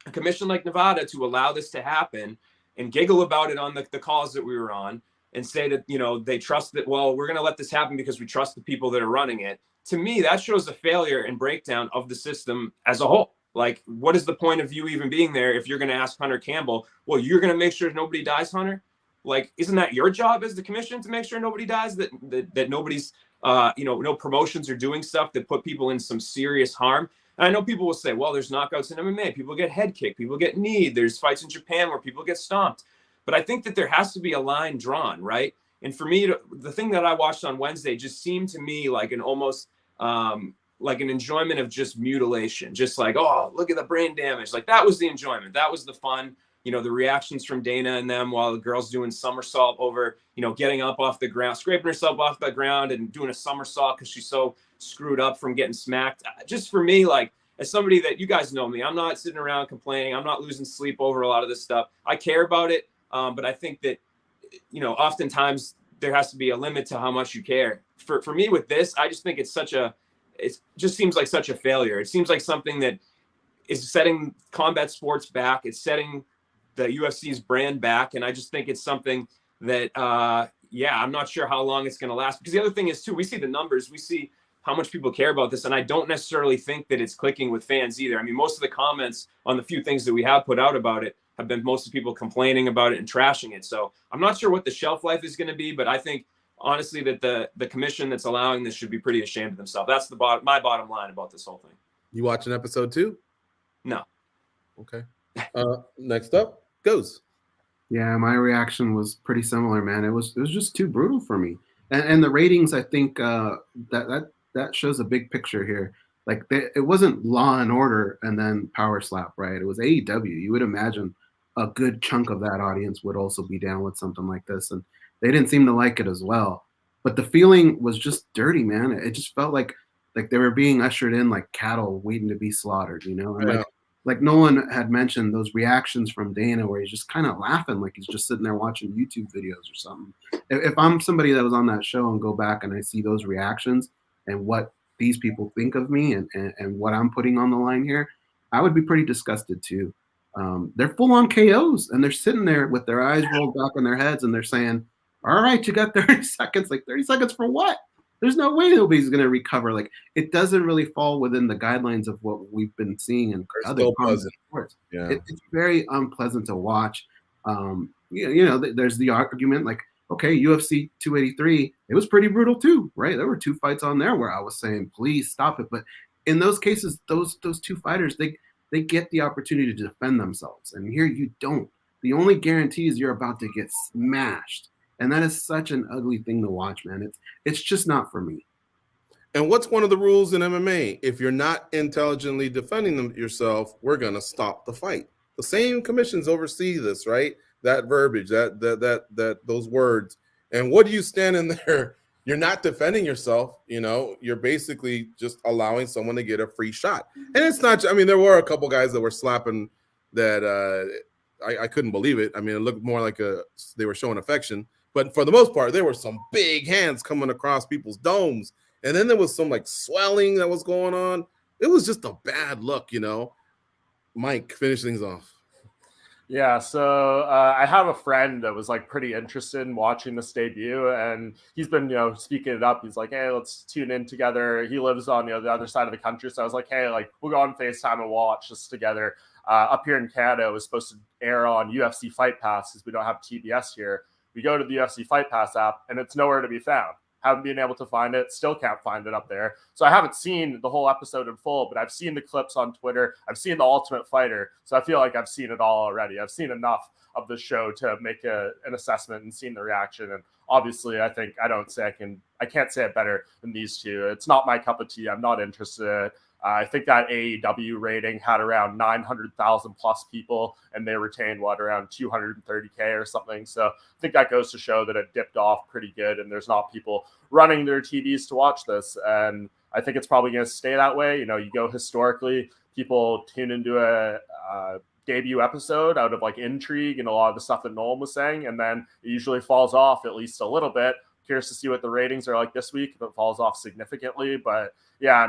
a commission like Nevada to allow this to happen and giggle about it on the calls that we were on, and say that, they trust that, well, we're going to let this happen because we trust the people that are running it. To me, that shows a failure and breakdown of the system as a whole. Like, what is the point of you even being there if you're going to ask Hunter Campbell, well, you're going to make sure nobody dies, Hunter? Like, isn't that your job as the commission to make sure nobody dies, that nobody's, no promotions are doing stuff that put people in some serious harm? And I know people will say, well, there's knockouts in MMA. People get head kicked. People get kneed. There's fights in Japan where people get stomped. But I think that there has to be a line drawn, right? And for me, the thing that I watched on Wednesday just seemed to me like an almost like an enjoyment of just mutilation. Just like, oh, look at the brain damage. Like that was the enjoyment. That was the fun. The reactions from Dana and them while the girl's doing somersault over, getting up off the ground, scraping herself off the ground and doing a somersault because she's so screwed up from getting smacked. Just for me, like, as somebody that you guys know me, I'm not sitting around complaining. I'm not losing sleep over a lot of this stuff. I care about it. But I think that, oftentimes there has to be a limit to how much you care. For me with this, I just think it just seems like such a failure. It seems like something that is setting combat sports back. It's setting the UFC's brand back. And I just think it's something that, I'm not sure how long it's going to last. Because the other thing is, too, we see the numbers. We see how much people care about this. And I don't necessarily think that it's clicking with fans either. I mean, most of the comments on the few things that we have put out about it have been most of people complaining about it and trashing it. So I'm not sure what the shelf life is going to be, but I think honestly that the commission that's allowing this should be pretty ashamed of themselves. That's my bottom line about this whole thing. You watching episode 2? No. Okay. Next up goes. Yeah, my reaction was pretty similar, man. It was just too brutal for me. And the ratings, I think that shows a big picture here. Like it wasn't Law and Order and then Power Slap, right? It was AEW. You would imagine a good chunk of that audience would also be down with something like this, and they didn't seem to like it as well. But the feeling was just dirty, man. It just felt like they were being ushered in like cattle waiting to be slaughtered, And like Nolan had mentioned, those reactions from Dana where he's just kind of laughing like he's just sitting there watching YouTube videos or something. If I'm somebody that was on that show and go back and I see those reactions and what these people think of me and what I'm putting on the line here, I would be pretty disgusted too. They're full on KOs and they're sitting there with their eyes rolled back on their heads and they're saying, all right, you got 30 seconds. Like 30 seconds for what? There's no way nobody's going to recover. Like it doesn't really fall within the guidelines of what we've been seeing in other sports. Yeah. It's very unpleasant to watch. There's the argument like, okay, UFC 283, it was pretty brutal too, right? There were 2 fights on there where I was saying, please stop it. But in those cases, those 2 fighters, they get the opportunity to defend themselves. And here you don't. The only guarantee is you're about to get smashed. And that is such an ugly thing to watch, man. It's just not for me. And what's one of the rules in MMA? If you're not intelligently defending yourself, we're going to stop the fight. The same commissions oversee this, right? That verbiage, that those words. And what do you stand in there? You're not defending yourself. You're basically just allowing someone to get a free shot. And it's not, there were a couple guys that were slapping that I couldn't believe it. It looked more like they were showing affection. But for the most part, there were some big hands coming across people's domes. And then there was some like swelling that was going on. It was just a bad look, Mike, finish things off. Yeah, so I have a friend that was like pretty interested in watching this debut, and he's been, speaking it up. He's like, hey, let's tune in together. He lives on the other side of the country, so I was like, hey, like we'll go on FaceTime and watch this together. Up here in Canada, it was supposed to air on UFC Fight Pass because we don't have TBS here. We go to the UFC Fight Pass app, and it's nowhere to be found. Haven't been able to find it. Still can't find it up there. So I haven't seen the whole episode in full, but I've seen the clips on Twitter. I've seen The Ultimate Fighter. So I feel like I've seen it all already. I've seen enough of the show to make an assessment and seen the reaction. And obviously, I think I can't say it better than these two. It's not my cup of tea. I'm not interested. I think that AEW rating had around 900,000 plus people, and they retained around 230K or something. So I think that goes to show that it dipped off pretty good, and there's not people running their TVs to watch this. And I think it's probably going to stay that way. You go historically, people tune into a debut episode out of like intrigue and a lot of the stuff that Nolan was saying, and then it usually falls off at least a little bit. Curious to see what the ratings are like this week if it falls off significantly. But yeah,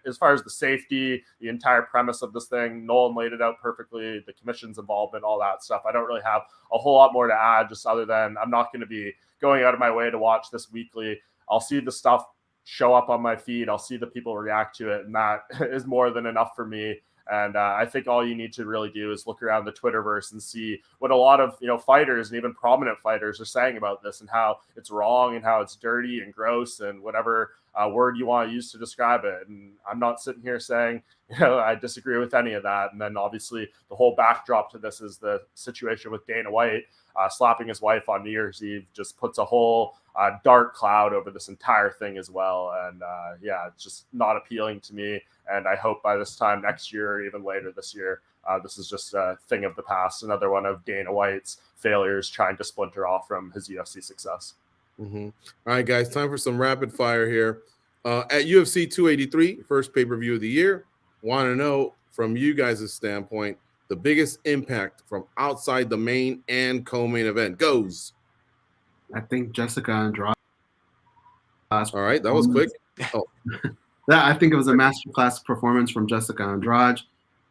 as far as the safety, the entire premise of this thing, Nolan laid it out perfectly, the commission's involvement, all that stuff. I don't really have a whole lot more to add, just other than I'm not going to be going out of my way to watch this weekly. I'll see the stuff show up on my feed. I'll see the people react to it, and that is more than enough for me. And I think all you need to really do is look around the Twitterverse and see what a lot of fighters and even prominent fighters are saying about this, and how it's wrong and how it's dirty and gross and whatever word you want to use to describe it. And I'm not sitting here saying I disagree with any of that. And then obviously the whole backdrop to this is the situation with Dana White slapping his wife on New Year's Eve just puts a whole dark cloud over this entire thing as well. And it's just not appealing to me. And I hope by this time next year or even later this year, this is just a thing of the past, another one of Dana White's failures trying to splinter off from his UFC success. Mm-hmm. All right, guys, time for some rapid fire here. At UFC 283, first pay-per-view of the year, want to know from you guys' standpoint, the biggest impact from outside the main and co-main event goes. I think Jessica Andrade. All right, that was quick. Oh. I think it was a masterclass performance from Jessica Andrade.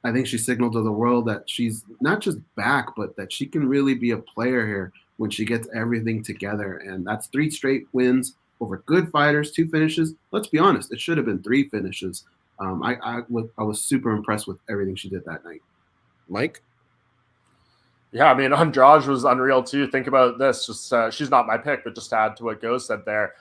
I think she signaled to the world that she's not just back, but that she can really be a player here when she gets everything together. And that's 3 straight wins over good fighters, 2 finishes. Let's be honest, it should have been 3 finishes. I was super impressed with everything she did that night. Mike? Yeah, Andrade was unreal too. Think about this. Just she's not my pick, but just to add to what Go said there.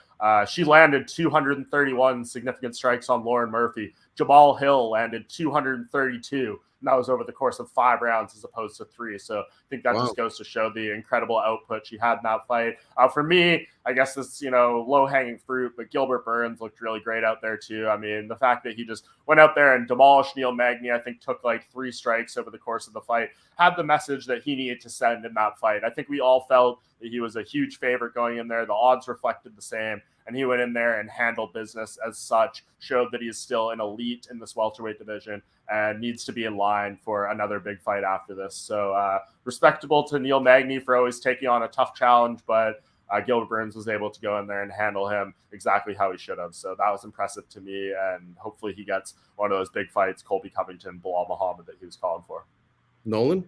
She landed 231 significant strikes on Lauren Murphy. Jamal Hill landed 232. And that was over the course of 5 rounds as opposed to 3. So I think that just goes to show the incredible output she had in that fight. For me, I guess this, low-hanging fruit, but Gilbert Burns looked really great out there too. The fact that he just went out there and demolished Neil Magny, I think took like 3 strikes over the course of the fight, had the message that he needed to send in that fight. I think we all felt that he was a huge favorite going in there. The odds reflected the same. And he went in there and handled business as such, showed that he is still an elite in this welterweight division. and needs to be in line for another big fight after this. So respectable to Neil Magny for always taking on a tough challenge, but Gilbert Burns was able to go in there and handle him exactly how he should have. So that was impressive to me, and hopefully he gets one of those big fights, Colby Covington, Bilal Muhammad, that he was calling for. Nolan?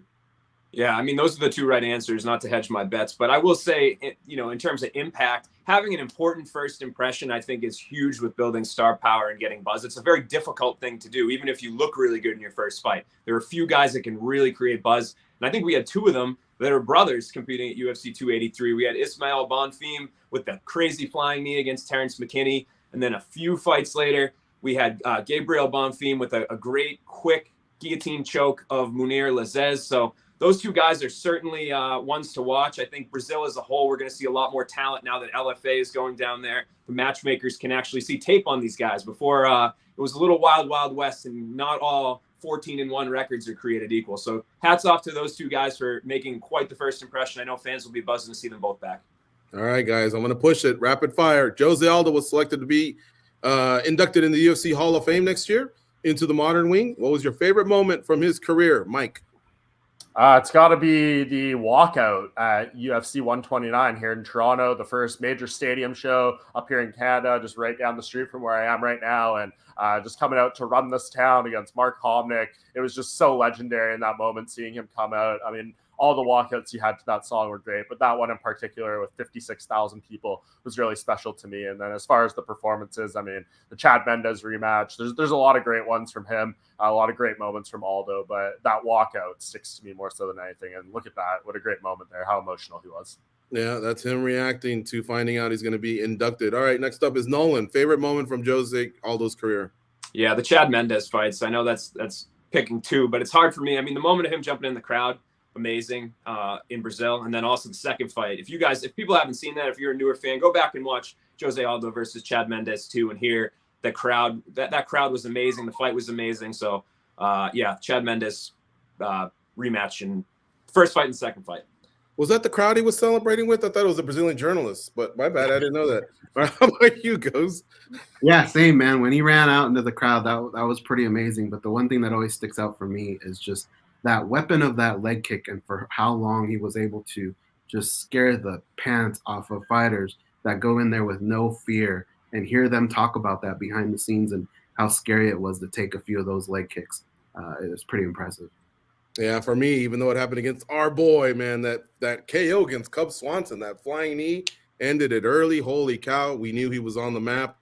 Yeah, I mean, those are the two right answers, not to hedge my bets. But I will say, in terms of impact, having an important first impression, I think, is huge with building star power and getting buzz. It's a very difficult thing to do, even if you look really good in your first fight. There are a few guys that can really create buzz. And I think we had two of them that are brothers competing at UFC 283. We had Ismail Bonfim with the crazy flying knee against Terrence McKinney. And then a few fights later, we had Gabriel Bonfim with a great, quick guillotine choke of Munir Lazez. So those two guys are certainly ones to watch. I think Brazil as a whole, we're going to see a lot more talent now that LFA is going down there. The matchmakers can actually see tape on these guys. Before, it was a little wild, wild west, and not all 14-1 records are created equal. So hats off to those two guys for making quite the first impression. I know fans will be buzzing to see them both back. All right, guys, I'm going to push it. Rapid fire. Jose Aldo was selected to be inducted in the UFC Hall of Fame next year into the modern wing. What was your favorite moment from his career, Mike? It's got to be the walkout at UFC 129 here in Toronto, the first major stadium show up here in Canada, just right down the street from where I am right now. And just coming out to run this town against Mark Homnick. It was just so legendary in that moment, seeing him come out. I mean, all the walkouts you had to that song were great, but that one in particular with 56,000 people was really special to me. And then as far as the performances, I mean, the Chad Mendes rematch, there's a lot of great ones from him, a lot of great moments from Aldo, but that walkout sticks to me more so than anything. And look at that. What a great moment there, how emotional he was. Yeah, that's him reacting to finding out he's going to be inducted. All right, next up is Nolan. Favorite moment from Jose Aldo's career? Yeah, the Chad Mendes fights. I know that's picking two, but it's hard for me. I mean, the moment of him jumping in the crowd, amazing in Brazil, and then also the second fight. If people haven't seen that, if you're a newer fan, go back and watch Jose Aldo versus Chad Mendes too, and hear the crowd. That crowd was amazing. The fight was amazing. So Chad Mendes rematch and first fight and second fight. Was that the crowd he was celebrating with? I thought it was a Brazilian journalist, but my bad, I didn't know that. How about you, Goes? Yeah, same, man. When he ran out into the crowd, that was pretty amazing. But the one thing that always sticks out for me is just that weapon of that leg kick, and for how long he was able to just scare the pants off of fighters that go in there with no fear, and hear them talk about that behind the scenes and how scary it was to take a few of those leg kicks. It was pretty impressive. Yeah, for me, even though it happened against our boy, man, that KO against Cub Swanson, that flying knee ended it early. Holy cow, we knew he was on the map.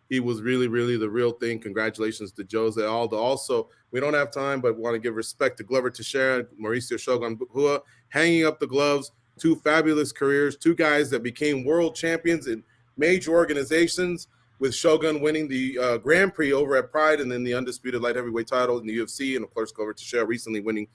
He was really, really the real thing. Congratulations to Jose Aldo. Also, we don't have time, but want to give respect to Glover Teixeira, Mauricio Shogun Bukua, hanging up the gloves. Two fabulous careers, two guys that became world champions in major organizations, with Shogun winning the Grand Prix over at Pride, and then the undisputed light heavyweight title in the UFC, and of course, Glover Teixeira recently winning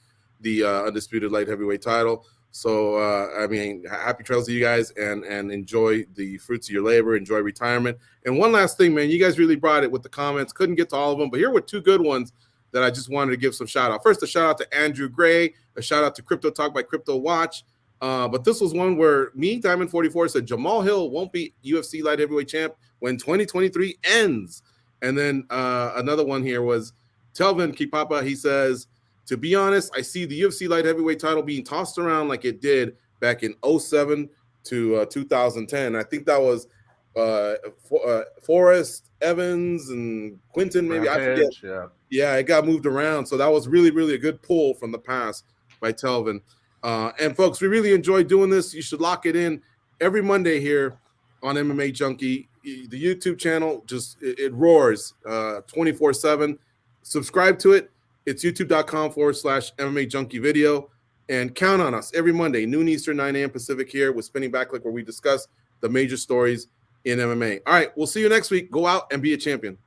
the undisputed light heavyweight title. So, I mean, happy trails to you guys, and enjoy the fruits of your labor, enjoy retirement. And one last thing, man, you guys really brought it with the comments. Couldn't get to all of them, but here were two good ones that I just wanted to give some shout out. First, a shout out to Andrew Gray, a shout out to Crypto Talk by Crypto Watch. But this was one where me, Diamond 44, said Jamal Hill won't be UFC light heavyweight champ when 2023 ends. And then another one here was Telvin Kipapa. He says, to be honest, I see the UFC light heavyweight title being tossed around like it did back in 2007 to 2010. I think that was Forrest Evans and Quinton, maybe. Rampage, I forget. Yeah, it got moved around. So that was really, really a good pull from the past by Telvin. And folks, we really enjoy doing this. You should lock it in every Monday here on MMA Junkie. The YouTube channel it roars 24/7. Subscribe to it. It's youtube.com/MMA Junkie video. And count on us every Monday, noon Eastern, 9 a.m. Pacific here with Spinning Back Clique, where we discuss the major stories in MMA. All right, we'll see you next week. Go out and be a champion.